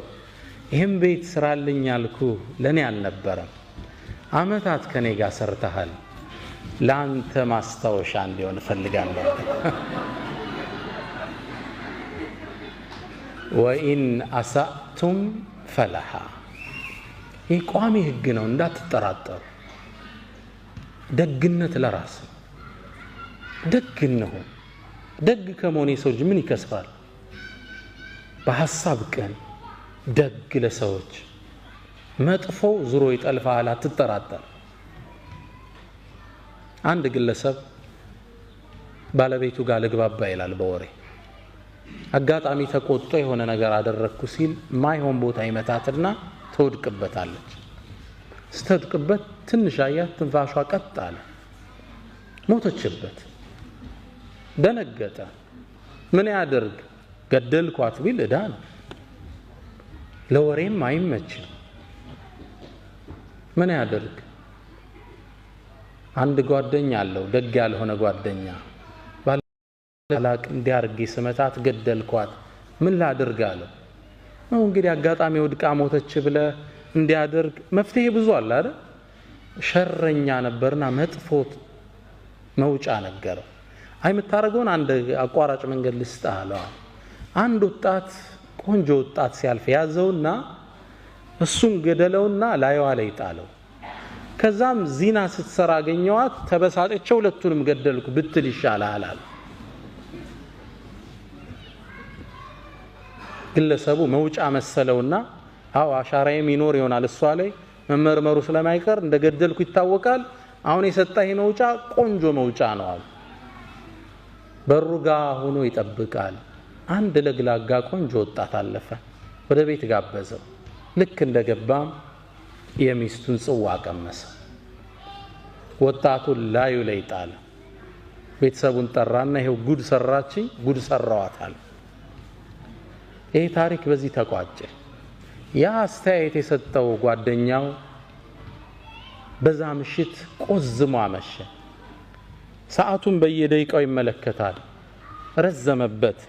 ይህም ቤት ስራልኝ ያልኩ ለኔ አልነበረም፣ አመታት ከኔ ጋር ሰርተሃል፣ ለአንተ ማስታወሻ እንዲሆን እፈልጋለሁ። ወኢን አሳእቱም ፈለሃ፣ ይህ ቋሚ ህግ ነው፣ እንዳትጠራጠሩ። ደግነት ለራስ ነው። ደግ እንሁን። ደግ ከመሆን የሰው ልጅ ምን ይከስራል? በሐሳብ ቀን ደግ ለሰዎች፣ መጥፎ ዙሮ ይጠልፋል፣ አትጠራጠር። አንድ ግለሰብ ባለቤቱ ጋር ልግባባ ይላል በወሬ። አጋጣሚ ተቆጥቶ የሆነ ነገር አደረግኩ ሲል ማይሆን ቦታ ይመታትና ትወድቅበታለች። ስትወድቅበት ትንሽ አያት፣ ትንፋሿ ቀጥ አለ፣ ሞተችበት። ደነገጠ። ምን ያደርግ? ገደልኳት ቢል ዕዳ ነው፣ ለወሬም አይመችም። ምን ያደርግ? አንድ ጓደኛ አለው፣ ደግ ያልሆነ ጓደኛ። ባላቅ እንዲያርግ ስመታት ገደልኳት፣ ምን ላድርግ አለው። ነው እንግዲህ አጋጣሚ ወድቃ ሞተች ብለ እንዲያደርግ መፍትሄ ብዙ አለ አይደል? ሸረኛ ነበርና መጥፎት መውጫ ነገረው። አይ የምታረገውን አንድ አቋራጭ መንገድ ልስጥህ አለው። አንድ ወጣት ቆንጆ ወጣት ሲያልፍ ያዘውና እሱን ገደለውና ላይዋ ላይ ጣለው። ከዛም ዚና ስትሰራ አገኘዋት፣ ተበሳጨች፣ ሁለቱንም ገደልኩ ብትል ይሻላል አለ። ግለሰቡ መውጫ መሰለውና አው አሻራዬም ይኖር ይሆናል እሷ ላይ መመርመሩ ስለማይቀር እንደገደልኩ ይታወቃል። አሁን የሰጣኝ መውጫ ቆንጆ መውጫ ነው አለ። በሩጋ ሆኖ ይጠብቃል። አንድ ለግላጋ ቆንጆ ወጣት አለፈ። ወደ ቤት ጋበዘው። ልክ እንደገባም የሚስቱን ጽዋ ቀመሰ። ወጣቱን ላዩ ላይ ጣለ። ቤተሰቡን ጠራና ይሄው ጉድ ሰራችኝ፣ ጉድ ሰራዋታል። ይሄ ታሪክ በዚህ ተቋጨ። ያ አስተያየት የሰጠው ጓደኛው በዛ ምሽት ቆዝሞ አመሸ። ሰዓቱን በየደቂቃው ይመለከታል። ረዘመበት።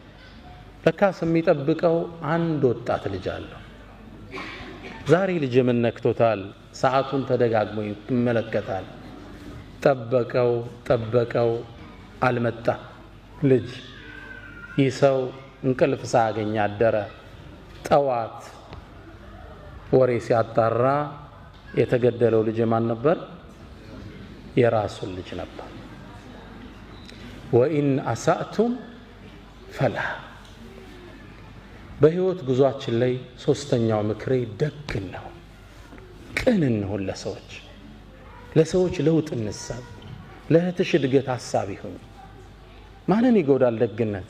ለካስ የሚጠብቀው አንድ ወጣት ልጅ አለው። ዛሬ ልጅ ምን ነክቶታል? ሰዓቱን ተደጋግሞ ይመለከታል። ጠበቀው፣ አልመጣ ልጅ። ይህ ሰው እንቅልፍ ሳያገኝ አደረ። ጠዋት ወሬ ሲያጣራ የተገደለው ልጅ ማን ነበር? የራሱን ልጅ ነበር። ወኢን አሳእቱም ፈላ። በህይወት ጉዟችን ላይ ሶስተኛው ምክሬ ደግ ነው። ቅን እንሁን ለሰዎች ለውጥ እንሳብ። ለእህትሽ እድገት ሐሳብ ይሁን። ማንን ይጎዳል ደግነት?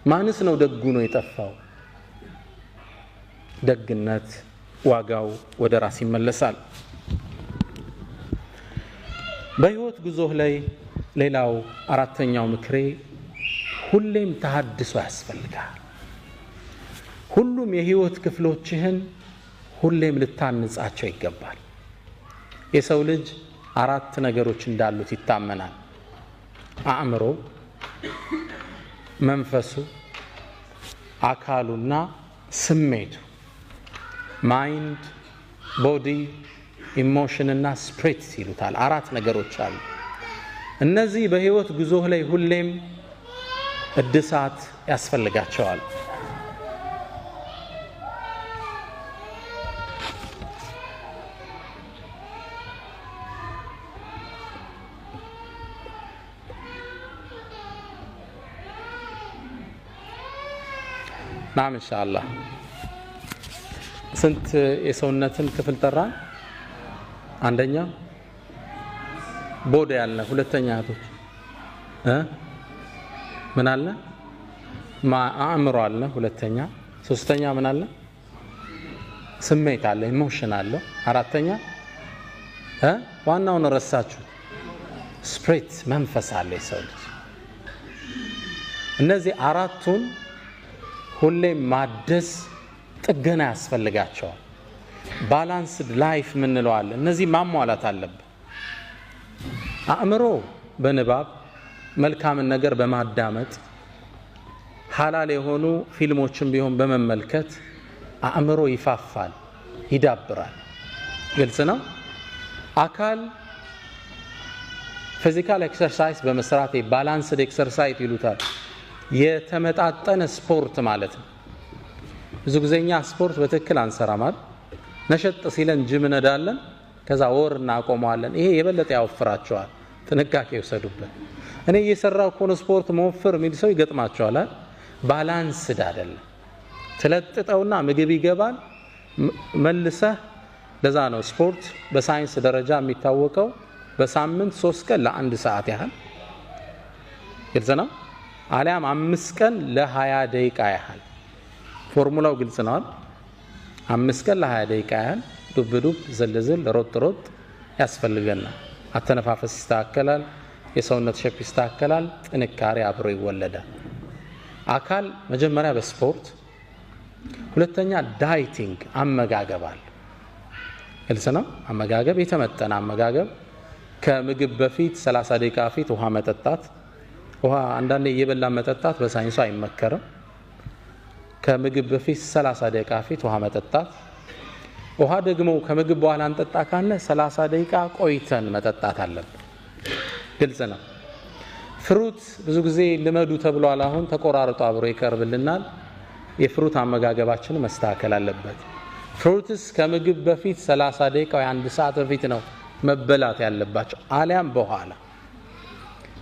ማንስ ነው ደጉ ነው የጠፋው? ደግነት ዋጋው ወደ ራስ ይመለሳል። በህይወት ጉዞህ ላይ ሌላው አራተኛው ምክሬ ሁሌም ተሐድሶ ያስፈልጋል። ሁሉም የህይወት ክፍሎችህን ሁሌም ልታንጻቸው ይገባል። የሰው ልጅ 4 ነገሮች እንዳሉት ይታመናል። አእምሮ፣ መንፈሱ፣ አካሉና ስሜቱ። ማይንድ፣ ቦዲ፣ ኢሞሽን እና ስፒሪት ይሉታል። 4 ነገሮች አሉ። እነዚህ በህይወት ጉዞህ ላይ ሁሌም እድሳት ያስፈልጋቸዋል። ናም ኢንሻአላህ። ስንት የሰውነትን ክፍል ጠራን? አንደኛ ቦዲ ያለ፣ ሁለተኛ እህቶች ምን አለ? አእምሮ አለ፣ ሁለተኛ። ሶስተኛ ምን አለ? ስሜት አለ፣ ኢሞሽን አለ። አራተኛ ዋናውን ረሳችሁ፣ ስፒሪት መንፈስ አለ የሰው ልጅ። እነዚህ 4ቱን ሁሌም ማደስ ጥገና ያስፈልጋቸዋል። ባላንስድ ላይፍ ምንለዋል። እነዚህ ማሟላት አለብን። አእምሮ በንባብ መልካምን ነገር በማዳመጥ ሐላል የሆኑ ፊልሞችን ቢሆን በመመልከት አእምሮ ይፋፋል፣ ይዳብራል። ግልጽ ነው። አካል ፊዚካል ኤክሰርሳይዝ በመስራት ባላንስድ ኤክሰርሳይዝ ይሉታል። የተመጣጠነ ስፖርት ማለት ነው። ብዙ ጊዜኛ ስፖርት በትክክል አንሰራም አይደል? ነሸጥ ሲለን ጅም ነዳለን፣ ከዛ ወር እናቆመዋለን። ይሄ የበለጠ ያወፍራቸዋል። ጥንቃቄ ይወሰዱበት። እኔ እየሰራው ኮን ስፖርት መወፈር የሚል ሰው ይገጥማቸዋል አይደል? ባላንስድ አይደለም። ትለጥጠውና ምግብ ይገባል መልሰህ። ለዛ ነው ስፖርት በሳይንስ ደረጃ የሚታወቀው በሳምንት 3 ቀን ለ1 ሰዓት ያህል ግልጽ ነው። አሊያም 5 ቀን ለ20 ደቂቃ ያህል። ፎርሙላው ግልጽ ነው አይደል? 5 ቀን ለ20 ደቂቃ ያህል ዱብ ዝልዝል ሮጥ ያስፈልገናል። አተነፋፈስ ይስተካከላል፣ የሰውነት ሼፕ ይስተካከላል፣ ጥንካሬ አብሮ ይወለዳል። አካል መጀመሪያ በስፖርት፣ ሁለተኛ ዳይቲንግ አመጋገብ አለ። ግልጽ ነው። አመጋገብ የተመጠነ አመጋገብ፣ ከምግብ በፊት 30 ደቂቃ በፊት ውሃ መጠጣት። ውሃ አንዳንዴ እየበላ መጠጣት በሳይንሱ አይመከርም። ከምግብ በፊት 30 ደቂቃ በፊት ውሃ መጠጣት። ውሃ ደግሞ ከምግብ በኋላ እንጠጣ ካለ 30 ደቂቃ ቆይተን መጠጣት አለብን። ግልጽ ነው። ፍሩት ብዙ ጊዜ ልመዱ ተብሏል። አሁን ተቆራርጦ አብሮ ይቀርብልናል። የፍሩት አመጋገባችን መስተካከል አለበት። ፍሩትስ ከምግብ በፊት 30 ደቂቃ ወይ 1 ሰዓት በፊት ነው መበላት ያለባቸው፣ አሊያም በኋላ።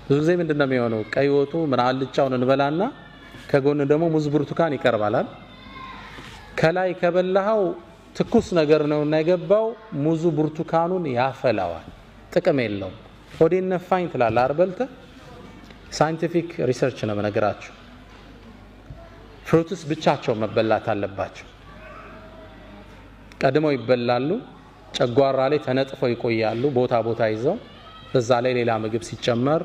ብዙ ጊዜ ምንድነው የሚሆነው? ቀይ ወጡ ምን አልጫውን እንበላና ከጎን ደግሞ ሙዝ ብርቱካን ይቀርባል። ከላይ ከበላው ትኩስ ነገር ነውና የገባው ሙዙ ብርቱካኑን ያፈላዋል፣ ጥቅም የለውም። ሆዴን ነፋኝ ትላለህ አርበልተ። ሳይንቲፊክ ሪሰርች ነው መነግራችሁ። ፍሩትስ ብቻቸው መበላት አለባቸው። ቀድመው ይበላሉ፣ ጨጓራ ላይ ተነጥፈው ይቆያሉ ቦታ ቦታ ይዘው። በዛ ላይ ሌላ ምግብ ሲጨመር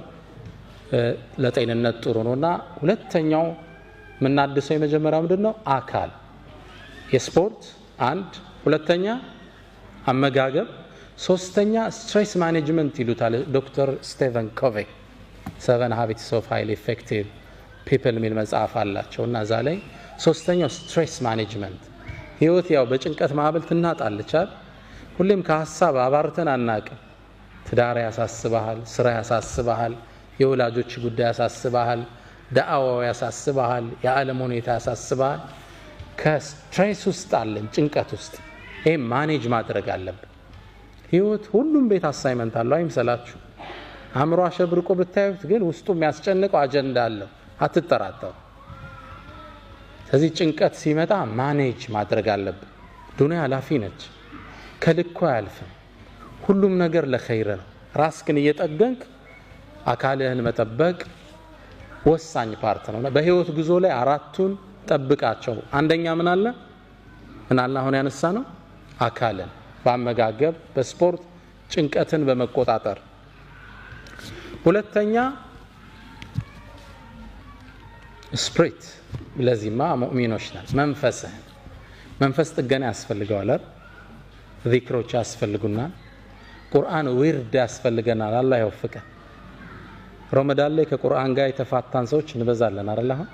ለጤንነት ጥሩ ነውና ሁለተኛው ምናድሰው የመጀመሪያው ምንድነው? አካል የስፖርት አንድ፣ ሁለተኛ አመጋገብ፣ ሶስተኛ ስትሬስ ማኔጅመንት ይሉታል ዶክተር ስቲቨን ኮቬ 7 Habits of Highly Effective People የሚል መጽሐፍ አላቸውና እዛ ላይ ሶስተኛው ስትሬስ ማኔጅመንት። ህይወት ያው በጭንቀት ማዕበል ትናጣለች አይደል? ሁሌም ከሐሳብ አባርተን አናቅም። ትዳር ያሳስባል፣ ስራ ያሳስባል፣ የወላጆች ጉዳይ ያሳስባል፣ ዳዕዋው ያሳስባል፣ የዓለም ሁኔታ ያሳስባል። ከስትሬስ ውስጥ አለን፣ ጭንቀት ውስጥ። ይሄ ማኔጅ ማድረግ አለብን። ህይወት ሁሉም ቤት አሳይመንት አለው አይምሰላችሁ። አእምሮ አሸብርቆ ብታዩት ግን ውስጡ የሚያስጨንቀው አጀንዳ አለው፣ አትጠራጠሩ። ስለዚህ ጭንቀት ሲመጣ ማኔጅ ማድረግ አለብን። ዱንያ ኃላፊ ነች፣ ከልኩ አያልፍም። ሁሉም ነገር ለኸይር ነው። ራስህን እየጠገንክ አካልህን መጠበቅ ወሳኝ ፓርት ነው። በህይወት ጉዞ ላይ አራቱን ጠብቃቸው። አንደኛ ምን አለ አሁን ያነሳ ነው? አካልን በአመጋገብ በስፖርት ጭንቀትን በመቆጣጠር። ሁለተኛ ስፕሪት፣ ለዚህማ ሙእሚኖች ነን። መንፈስ ጥገና ያስፈልገዋል። ዚክሮች ያስፈልጉናል። ቁርአን ዊርድ ያስፈልገናል። አላህ ይወፍቀን። ረመዳን ላይ ከቁርአን ጋር የተፋታን ሰዎች እንበዛለን አይደል? አሁን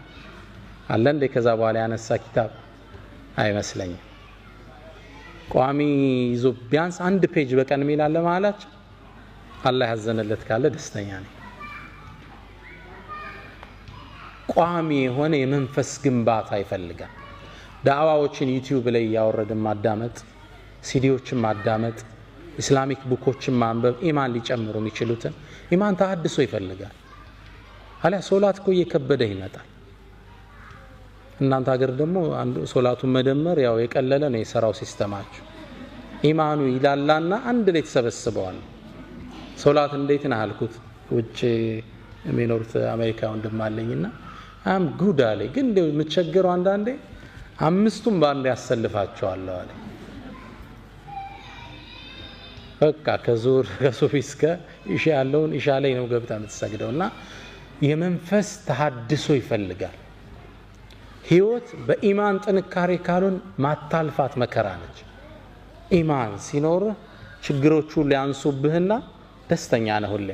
አለ እንደ ከዛ በኋላ ያነሳ ኪታብ አይመስለኝም። ቋሚ ይዞ ቢያንስ 1 ፔጅ በቀን ሚል አለ ማለች። አላህ ያዘነለት ካለ ደስተኛ ነኝ። ቋሚ የሆነ የመንፈስ ግንባታ ይፈልጋል። ዳዕዋዎችን ዩቲዩብ ላይ ያወረድን ማዳመጥ፣ ሲዲዎችን ማዳመጥ፣ ኢስላሚክ ቡኮችን ማንበብ ኢማን ሊጨምሩ የሚችሉትን ኢማን ተሐድሶ ይፈልጋል። አለ ሶላት እኮ እየከበደ ይመጣል። እናንተ ሀገር ደግሞ ሶላቱን መደመር ያው የቀለለ ነው የሰራው ሲስተማችሁ። ኢማኑ ይላላና አንድ ላይ ተሰበስበዋል። ሶላት እንዴት ነው አልኩት። ውጭ የሚኖሩት አሜሪካ ወንድማለኝና አም ጉድ አለ። ግን እንደው የምትቸገረው አንዳንዴ 5ቱም በአንድ ያሰልፋቸዋለሁ አለ። በቃ ከሱፊ እስከ ኢሻ ያለውን ኢሻ ላይ ነው ገብታ የምትሰግደውና የመንፈስ ተሐድሶ ይፈልጋል። ህይወት በኢማን ጥንካሬ ካሉን ማታልፋት መከራ ነች። ኢማን ሲኖር ችግሮቹ ሊያንሱብህና ደስተኛ ነህ ሁሌ።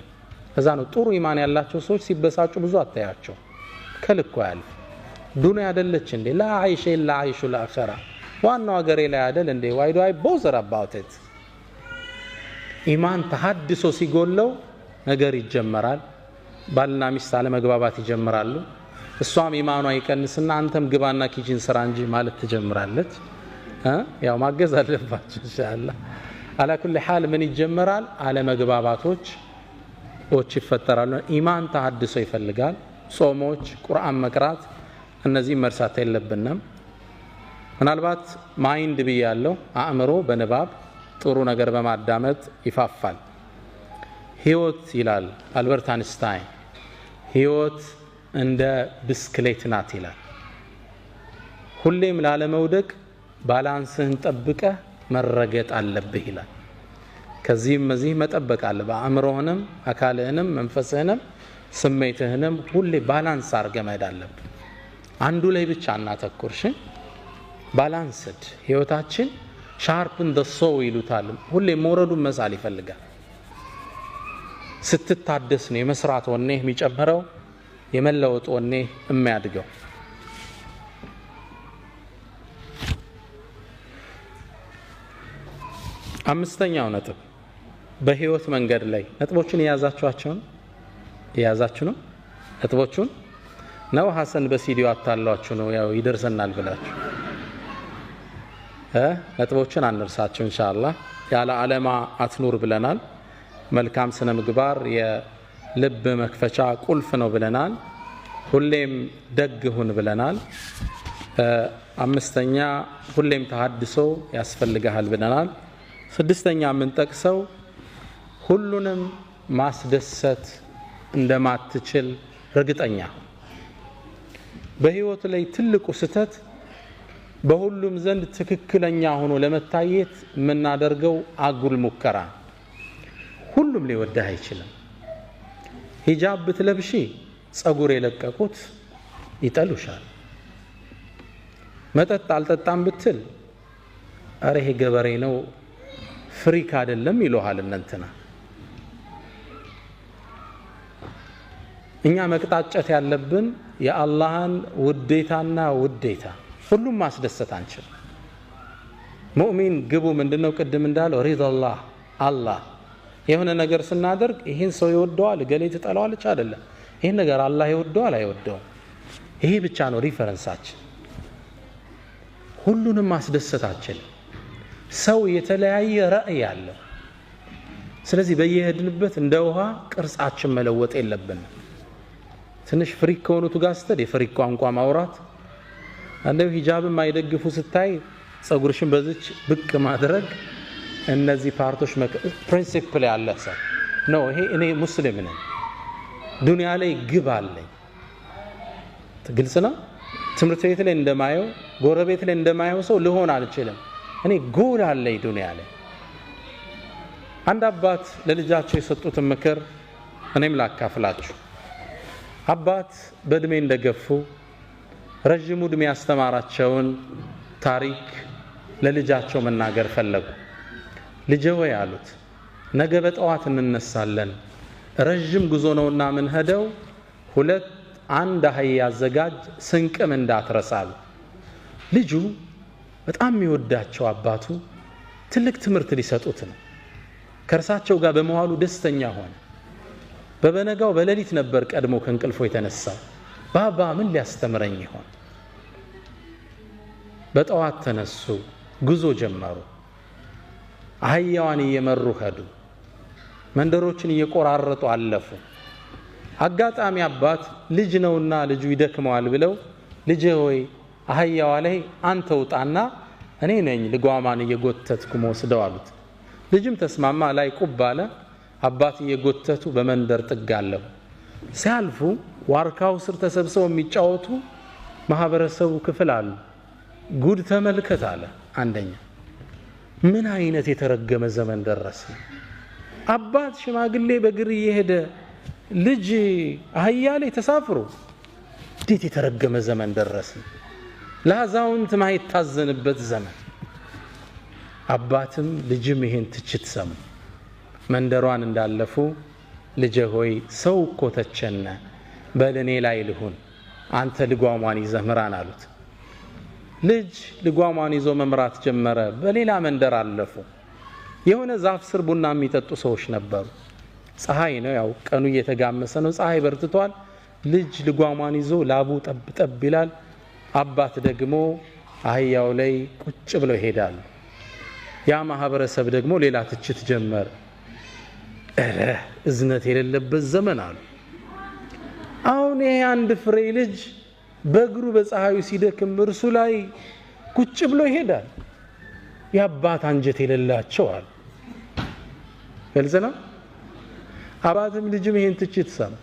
ከዛ ነው ጥሩ ኢማን ያላቸው ሰዎች ሲበሳጩ ብዙ አታያቸው። ከልኩ ያልፍ ዱንያ አይደለች እንዴ? ላ አይሽ ኢላ አይሹል አኺራ። ዋናው ሀገሬ ላይ አይደል እንዴ? why do I bother about it? ኢማን ተሐድሶ ሲጎለው ነገር ይጀመራል። ባልና ሚስት አለመግባባት ይጀምራሉ። እሷም ኢማኗ ይቀንስና አንተም ግባና ኪችን ስራ እንጂ ማለት ትጀምራለች። ያው ማገዝ አለባችሁ ኢንሻአላህ። አላ ኩል ሐል ምን ይጀምራል? አለመግባባቶች ይፈጠራሉ። ኢማን ተሐድሶ ይፈልጋል። ጾሞች፣ ቁርአን መቅራት፣ እነዚህ መርሳት የለብንም። ምናልባት ማይንድ ብያለሁ፣ አእምሮ በንባብ ጥሩ ነገር በማዳመጥ ይፋፋል። ህይወት ይላል አልበርት አንስታይን፣ ህይወት እንደ ብስክሌት ናት ይላል። ሁሌም ላለመውደቅ ባላንስህን ጠብቀህ መረገጥ አለብህ ይላል። ከዚህም መዚህ መጠበቅ አለብህ። አእምሮህንም አካልህንም መንፈስህንም ስሜትህንም ሁሌ ባላንስ አድርገህ መሄድ አለብህ። አንዱ ላይ ብቻ እናተኩርሽ። ባላንስድ ህይወታችን ሻርፕን ደ ሶ ይሉታል። ሁሌ መውረዱን መሳል ይፈልጋል። ስትታደስ ነው የመስራት ወኔህ የሚጨምረው፣ የመለወጥ ወኔህ የሚያድገው። አምስተኛው ነጥብ በህይወት መንገድ ላይ ነጥቦችን የያዛችሁ ነው ነጥቦቹን ነው ሐሰን በሲዲዮ አታላችሁ ነው ያው ይደርሰናል ብላችሁ ነጥቦችን አንርሳችሁ ኢንሻአላህ ያለ ዓለማ አትኑር ብለናል መልካም ስነ ምግባር የልብ መክፈቻ ቁልፍ ነው ብለናል ሁሌም ደግ ሁን ብለናል አምስተኛ ሁሌም ተሐድሶ ያስፈልጋል ብለናል ስድስተኛ ምን ጠቅሰው ሁሉንም ማስደሰት እንደማትችል እርግጠኛ በህይወት ላይ ትልቁ ስተት በሁሉም ዘንድ ትክክለኛ ሆኖ ለመታየት ምናደርገው አጉል ሙከራ ሁሉም ሊወደህ አይችልም ሂጃብ ብትለብሺ ጸጉር የለቀቁት ይጠሉሻል መጠጥ አልጠጣም ብትል አረ ይሄ ገበሬ ነው ፍሪክ አይደለም ይሉሃል እንንተና እኛ መቅጣጨት ያለብን የአላህን ውዴታና ውዴታ ሁሉም ማስደሰት አንችል ሙእሚን ግቡ ምንድነው ቅድም እንዳለው ሪዳላህ አላህ የሆነ ነገር ስናደርግ ይሄን ሰው ይወደዋል ገሌ ትጠላዋለች አይደለም ይሄን ነገር አላህ ይወደዋል አይወደው ይሄ ብቻ ነው ሪፈረንሳችን ሁሉንም ማስደሰታችን ሰው የተለያየ ራእይ ያለው ስለዚህ በየሄድንበት እንደ ውሃ ቅርጻችን መለወጥ የለብንም ትንሽ ፍሪክ ከሆኑት ጋር ስተድ የፍሪክ ቋንቋ ማውራት አንደው ሂጃብም ማይደግፉ ስታይ ጸጉርሽን በዚች ብቅ ማድረግ እነዚህ ፓርቶች ፕሪንሲፕል ያለ ሰው ነው ይሄ እኔ ሙስሊም ነኝ ዱንያ ላይ ግብ አለኝ ግልጽ ነው ትምርት ቤት ላይ እንደማየው ጎረቤት ላይ እንደማየው ሰው ልሆን አልችልም እኔ ጎል አለኝ ዱንያ ላይ አንድ አባት ለልጃቸው የሰጡት ምክር እኔም ላካፍላችሁ አባት በእድሜ እንደገፉ ረጅም ዕድሜ ያስተማራቸውን ታሪክ ለልጃቸው መናገር ፈለጉ ልጄ ወይ አሉት ነገ በጠዋት እንነሳለን ረጅም ጉዞ ነውና ምን ሄደው ሁለት አንድ አህያ ያዘጋጅ ስንቅም እንዳትረሳሉ ልጁ በጣም የሚወዳቸው አባቱ ትልቅ ትምህርት ሊሰጡት ነው ከርሳቸው ጋር በመዋሉ ደስተኛ ሆነ በበነጋው በሌሊት ነበር ቀድሞ ከእንቅልፎ የተነሳው ባባ ምን ሊያስተምረኝ ይሆን በጠዋት ተነሱ ጉዞ ጀመሩ አህያዋን እየመሩ ሄዱ መንደሮችን እየቆራረጡ አለፉ አጋጣሚ አባት ልጅ ነውና ልጁ ይደክመዋል ብለው ልጄ ሆይ አህያዋ ላይ አንተ ውጣና እኔ ነኝ ልጓማን እየጎተትኩ ወስደው አሉት ልጅም ተስማማ ላይ ቁባለ አባት እየጎተቱ በመንደር ጥጋለሁ ሲያልፉ ዋርካው ስር ተሰብስበው የሚጫወቱ ማህበረሰቡ ክፍል አሉ ጉድ ተመልከት አለ አንደኛ ምን አይነት የተረገመ ዘመን ደረሰ አባት ሽማግሌ በግር እየሄደ ልጅ አህያ ላይ ተሳፍሮ እንዴት የተረገመ ዘመን ደረሰ ለአዛውንት ማይታዘንበት ዘመን አባትም ልጅም ይሄን ትችት ሰሙ መንደሯን እንዳለፉ ልጄ ሆይ ሰው እኮ ተቸነ በለኔ ላይ ልሁን አንተ ልጓሟን ይዘምራን አሉት ልጅ ልጓሟን ይዞ መምራት ጀመረ በሌላ መንደር አለፉ የሆነ ዛፍ ስር ቡና የሚጠጡ ሰዎች ነበሩ ፀሐይ ነው ያው ቀኑ እየተጋመሰ ነው ፀሐይ በርትቷል ልጅ ልጓሟን ይዞ ላቡ ጠብ ይላል አባት ደግሞ አህያው ላይ ቁጭ ብለው ይሄዳሉ ያ ማህበረሰብ ደግሞ ሌላ ትችት ጀመረ እዝነት የሌለበት ዘመን አሉ አሁን ይሄ አንድ ፍሬ ልጅ በእግሩ በፀሐዩ ሲደክም እርሱ ላይ ቁጭ ብሎ ይሄዳል ያባት አንጀት የሌላቸው አሉ ግልጽ ነው አባትም ልጅም ይሄን ትችት ሰማ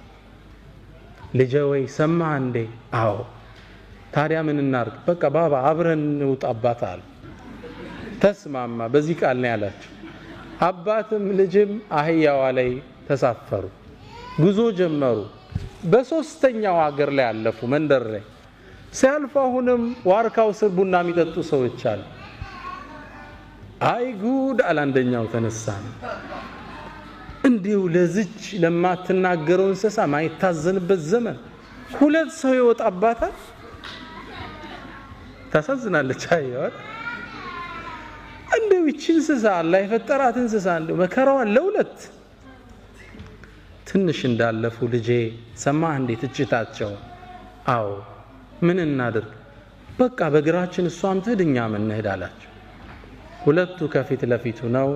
ልጄ ወይ ሰማ እንዴ አዎ ታዲያ ምን እናርግ በቃ ባባ አብረን እንውጣባት አሉ ተስማማ በዚህ ቃል ነው ያላችሁ አባትም ልጅም አህያዋ ላይ ተሳፈሩ ጉዞ ጀመሩ በሶስተኛው ሀገር ላይ አለፉ መንደር ላይ ሲያልፉ አሁንም ዋርካው ስር ቡና የሚጠጡ ሰዎች አሉ አይ ጉድ አላንደኛው ተነሳ እንዲው ለዚች ለማትናገረው እንስሳ ማይታዘንበት ዘመን ሁለት ሰው ይወጣባታል ታሳዝናለች አየዋል እንደው ይህች እንስሳ አላህ የፈጠራት እንስሳ እንደው መከራዋን ለሁለት ትንሽ እንዳለፉ ልጄ ሰማህ እንዴት እችታቸው አዎ ምን እናድርግ በቃ በግራችን እሷም ትድኛ ምን እንሄድ አላቸው ሁለቱ ከፊት ለፊቱ ነው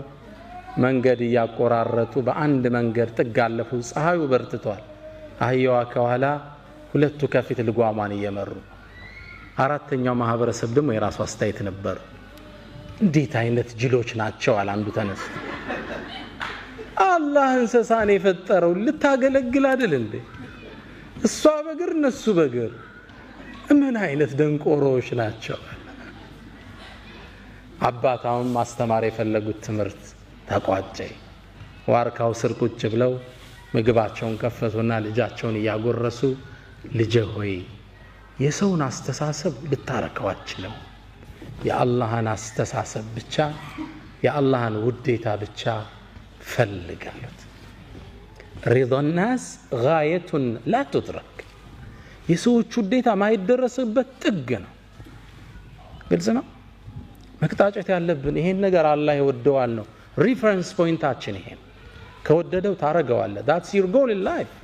መንገድ ያቆራረጡ በአንድ መንገድ ጥግ አለፉ ፀሐዩ በርትቷል አህያዋ ከኋላ ሁለቱ ከፊት ልጓማን እየመሩ አራተኛው ማህበረሰብ ደግሞ የራሱ አስተያየት ነበር እንዴት አይነት ጅሎች ናቸው አላንዱ ተነስ አላህ እንስሳን የፈጠረው ልታገለግል አይደል እንዴ እሷ በግር እነሱ በግር ምን አይነት ደንቆሮች ናቸው አባታውን ማስተማር የፈለጉት ትምህርት ተቋጨ ዋርካው ስር ቁጭ ብለው ምግባቸውን ከፈቱና ልጃቸውን ያጎረሱ ልጄ ሆይ የሰውን አስተሳሰብ ልታረከው አትችልም የአላህን አስተሳሰብ ብቻ የአላህን ውዴታ ብቻ ፈልጋሉት رضا الناس غاية لا تدرك የሰዎች ውዴታ ማይደረስበት ጥግ ነው ግልጽ ነው መቅጣጫት ያለብን ይሄን ነገር አላህ ይወደዋል ነው ሪፈረንስ ፖይንታችን ይሄ ከወደደው ታረጋዋለህ that's your goal in life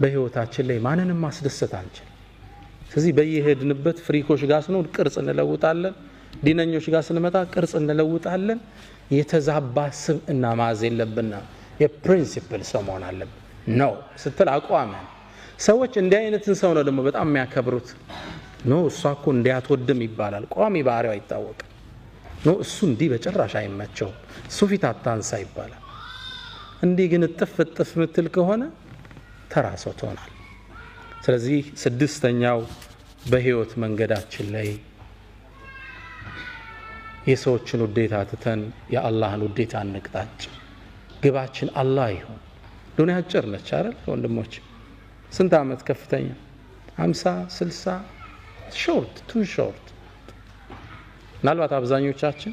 በህይወታችን ላይ ማንንም ማስደሰት አንችል ስለዚህ በየሄድንበት ፍሪኮች ጋር ስንሆን ቅርጽ እንለውጣለን ዲነኞች ጋር ስንመጣ ቅርጽ እንለውጣለን የተዛባ ስብዕና ማዝ የለብንና የፕሪንሲፕል ሰው መሆን አለብን ነው ስትል አቋመን ሰዎች እንዲህ አይነትን ሰው ነው ደግሞ በጣም የሚያከብሩት ነው እሷ እኮ እንዲያትወድም ይባላል ቋሚ ባህሪው አይታወቅም ነው እሱ እንዲህ በጭራሽ አይመቸው እሱ ፊት አታንሳ ይባላል እንዲህ ግን ጥፍጥፍ ምትል ከሆነ ተራሶ ትሆናል ስለዚህ ስድስተኛው በህይወት መንገዳችን ላይ የሰዎችን ውዴታ ትተን የአላህን ውዴታ እንቅጣጭ ግባችን አላህ ይሁን ዱንያ አጭር ነች አይደል ወንድሞች ስንት አመት ከፍተኛ 50 60 ሾርት ቱ ሾርት ምናልባት አብዛኞቻችን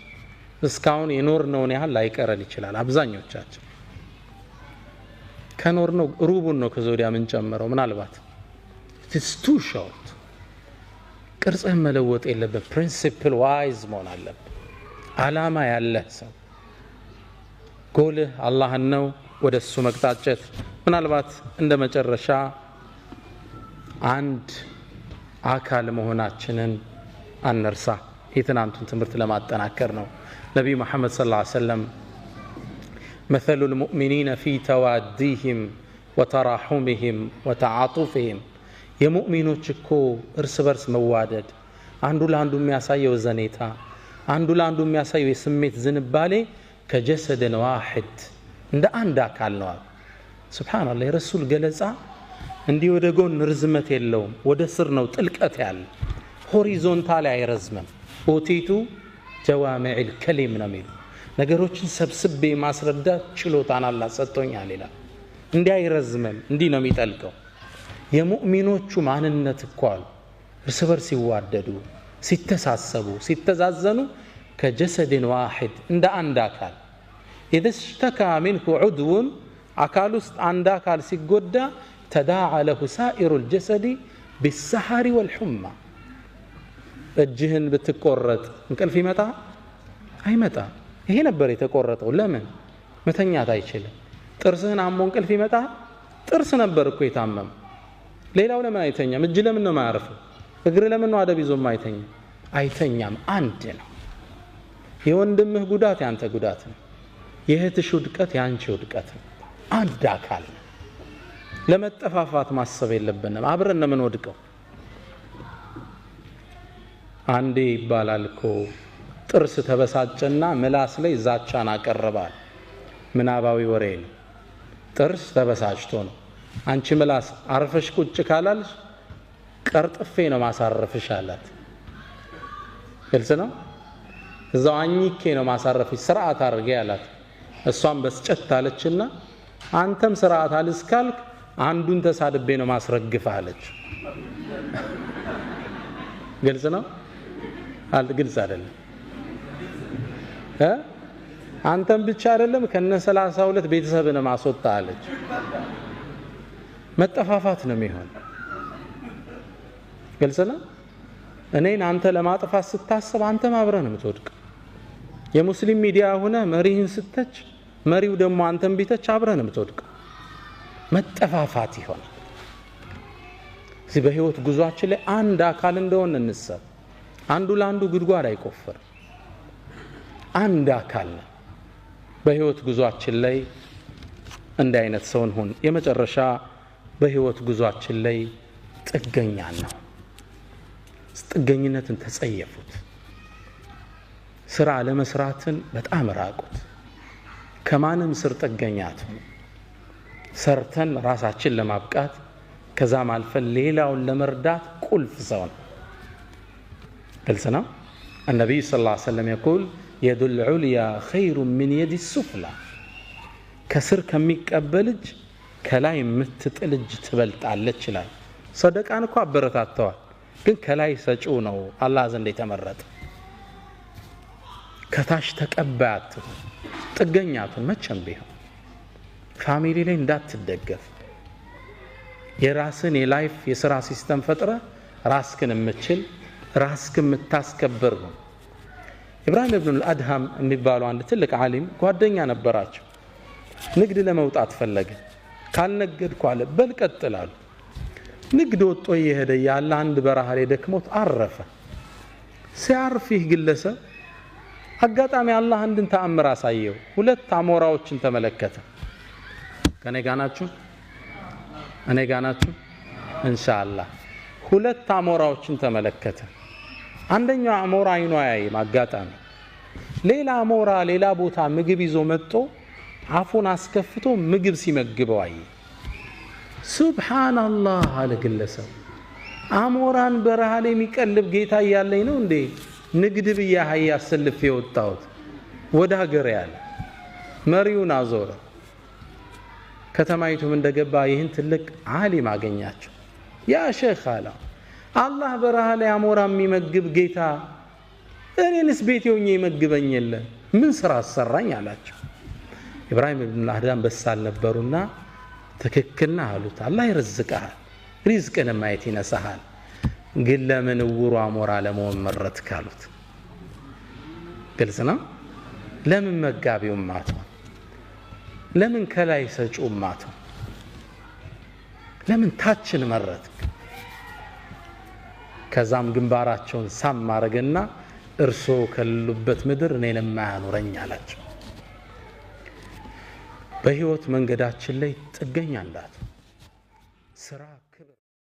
እስካሁን የኖርነውን ያህል ላይቀረን ይችላል አብዛኞቻችን ከኖርነው ሩቡን ነው ከዞዲያ ምን ጨምረው ምናልባት it's too short ቅርጽህ መለወጥ የለበት ፕሪንሲፕል ዋይዝ መሆን አለበት አላማ ያለህ ሰው ጎልህ አላህ ነው ወደሱ መቅጣጨት ምናልባት እንደ መጨረሻ አንድ አካል መሆናችንን አንርሳ የትናንቱን ትምህርት ለማጠናከር ነው ነብዩ መሐመድ ሰለላሁ ዐለይሂ ወሰለም مثل المؤمنين في تواديهم وتراحمهم وتعاطفهم የሙእሚኖች እኮ እርስ በርስ መዋደድ አንዱ ለአንዱ የሚያሳየው ዘኔታ አንዱ ለአንዱ የሚያሳየው የስሜት ዝንባሌ ከጀሰደን ዋሂድ እንደ አንድ አካል ነው ሱብሃንአላህ የረሱል ገለጻ እንዲህ ወደ ጎን ርዝመት የለውም ወደ ስር ነው ጥልቀት ያለ ሆሪዞንታል አይረዝምም ኦቲቱ ጀዋሚዑል ከሊም ነው የሚለው ነገሮችን ሰብስቤ ማስረዳት ችሎታን አላህ ሰጥቶኛል ይላል እንዲህ አይረዝምም እንዲህ ነው የሚጠልቀው የሙእሚኖቹ ማንነት እኮ እርስ በርስ ሲዋደዱ ሲተሳሰቡ ሲተዛዘኑ ከጀሰድን ዋሂድ እንደ አንድ አካል إذا اشتكى منه عضو አካል ውስጥ አንድ አካል ሲጎዳ تداعى له سائر الجسد بالسهر والحمى እጅህን ብትቆረጥ እንቅልፍ ይመጣ አይመጣ ይሄ ነበር የተቆረጠው ለምን መተኛት አይችልም ጥርስህን አሞ እንቅልፍ ይመጣ ጥርስ ነበር እኮ የታመመ ሌላው ለምን አይተኛም እጅ ለምን ነው ማያርፈው እግር ለምን ነው አደብ ይዞ አይተኛም አንድ ነው የወንድምህ ጉዳት ያንተ ጉዳት ነው የእህትሽ ውድቀት ያንቺ ውድቀት ነው አንድ አካል ነው ለመጠፋፋት ማሰብ የለብንም አብረን ነው ምን ወድቀው አንዴ ይባላል እኮ ጥርስ ተበሳጨና ምላስ ላይ ዛቻን አቀረባል ምናባዊ ወሬ ነው ጥርስ ተበሳጭቶ ነው አንቺ ምላስ አርፈሽ ቁጭ ካላልሽ ቀርጥፌ ነው ማሳረፍሽ አላት ግልጽ ነው እዛው አኝኬ ነው ማሳረፍሽ ስርዓት አድርጌ አላት እሷም በስጨት አለችና አንተም ስርዓት አልስካልክ አንዱን ተሳድቤ ነው ማስረግፍ አለች ግልጽ ነው ግልጽ አይደለም አንተም ብቻ አይደለም ከነ 32 ቤተሰብን ማስወጣ አለች መጠፋፋት ነው የሚሆን ግልጽ ነው እኔን አንተ ለማጥፋት ስታስብ አንተ ማብረህ ነው የምትወድቀው። የሙስሊም ሚዲያ ሆነ መሪህን ስተች መሪው ደግሞ አንተን ቢተች አብረህ ነው የምትወድቀው። መጠፋፋት ይሆናል። እዚህ በህይወት ጉዟችን ላይ አንድ አካል እንደሆነ እንሰብ። አንዱ ለአንዱ ጉድጓድ አይቆፍር። አንድ አካል ነው። በህይወት ጉዟችን ላይ እንደ አይነት ሰውን ሆን። የመጨረሻ በህይወት ጉዟችን ላይ ጥገኛ ነው። ጥገኝነትን ተጸየፉት። ስራ ለመስራትን በጣም ራቁት። ከማንም ስር ጥገኛ አትሁኑ። ሰርተን ራሳችን ለማብቃት ከዛም አልፈን ሌላውን ለመርዳት ቁልፍ ሰው ነው። ግልጽ ነው። النبي صلى الله عليه وسلم يقول يد العليا خير من يد السفلى ከስር ከሚቀበል እጅ ከላይ የምትጥል እጅ ትበልጣለች ይላል። ሰደቃን እኮ አበረታተዋል፣ ግን ከላይ ሰጪው ነው አላህ ዘንድ የተመረጠ። ከታች ተቀባያት ጥገኛቱን መቼም ቢሆን ፋሚሊ ላይ እንዳትደገፍ። የራስን የላይፍ የሥራ ሲስተም ፈጥረ ራስክን የምትችል ራስክን የምታስከብር ነው። ኢብራሂም ኢብኑ አልአድሃም የሚባሉ አንድ ትልቅ ዓሊም ጓደኛ ነበራቸው። ንግድ ለመውጣት ፈለገ። ካልነገድኩ አለ በል ቀጥል አሉ። ንግድ ወጥቶ እየሄደ ያለ አንድ በረሃ ላይ ደክሞት አረፈ። ሲያርፍ ይህ ግለሰብ አጋጣሚ አላህ አንድን ተአምር አሳየው። ሁለት አሞራዎችን ተመለከተ። ከኔ ጋር ናችሁ? እኔ ጋር ናችሁ? ኢንሻአላህ ሁለት አሞራዎችን ተመለከተ። አንደኛው አሞራ አይኑ አያይም አጋጣሚ። ሌላ አሞራ ሌላ ቦታ ምግብ ይዞ መጥቶ አፉን አስከፍቶ ምግብ ሲመግበው አየ። ሱብሃንአላህ አለ ግለሰብ። አሞራን በረሃ ላይ የሚቀልብ ጌታ እያለኝ ነው እንዴ ንግድ ብዬ አህያ አሰልፌ የወጣሁት ወደ ሀገር ያለ። መሪውን አዞረ። ከተማይቱም እንደገባ ይህን ትልቅ ዓሊም አገኛቸው። ያ ሼኽ አለ አላህ በረሃ ላይ አሞራ የሚመግብ ጌታ እኔንስ ቤቴ ሆኜ ይመግበኝ የለ ምን ስራ አሰራኝ አላቸው። ኢብራሂም ኢብኑ አልአድሃም በሳል ነበሩና ትክክልና አሉት። አላህ ይርዝቅሃል፣ ሪዝቅን ማየት ይነሳሃል፣ ግን ለምን ውሩ አሞራ ለመሆን መረጥክ አሉት። ግልጽ ነው። ለምን መጋቢው ማቱ? ለምን ከላይ ሰጪው ማቱ? ለምን ታችን መረጥክ? ከዛም ግንባራቸውን ሳም ማረግና እርሶ ከሌሉበት ምድር እኔን ማያኖረኝ አላቸው። በህይወት መንገዳችን ላይ ጥገኛ እንዳት ስራ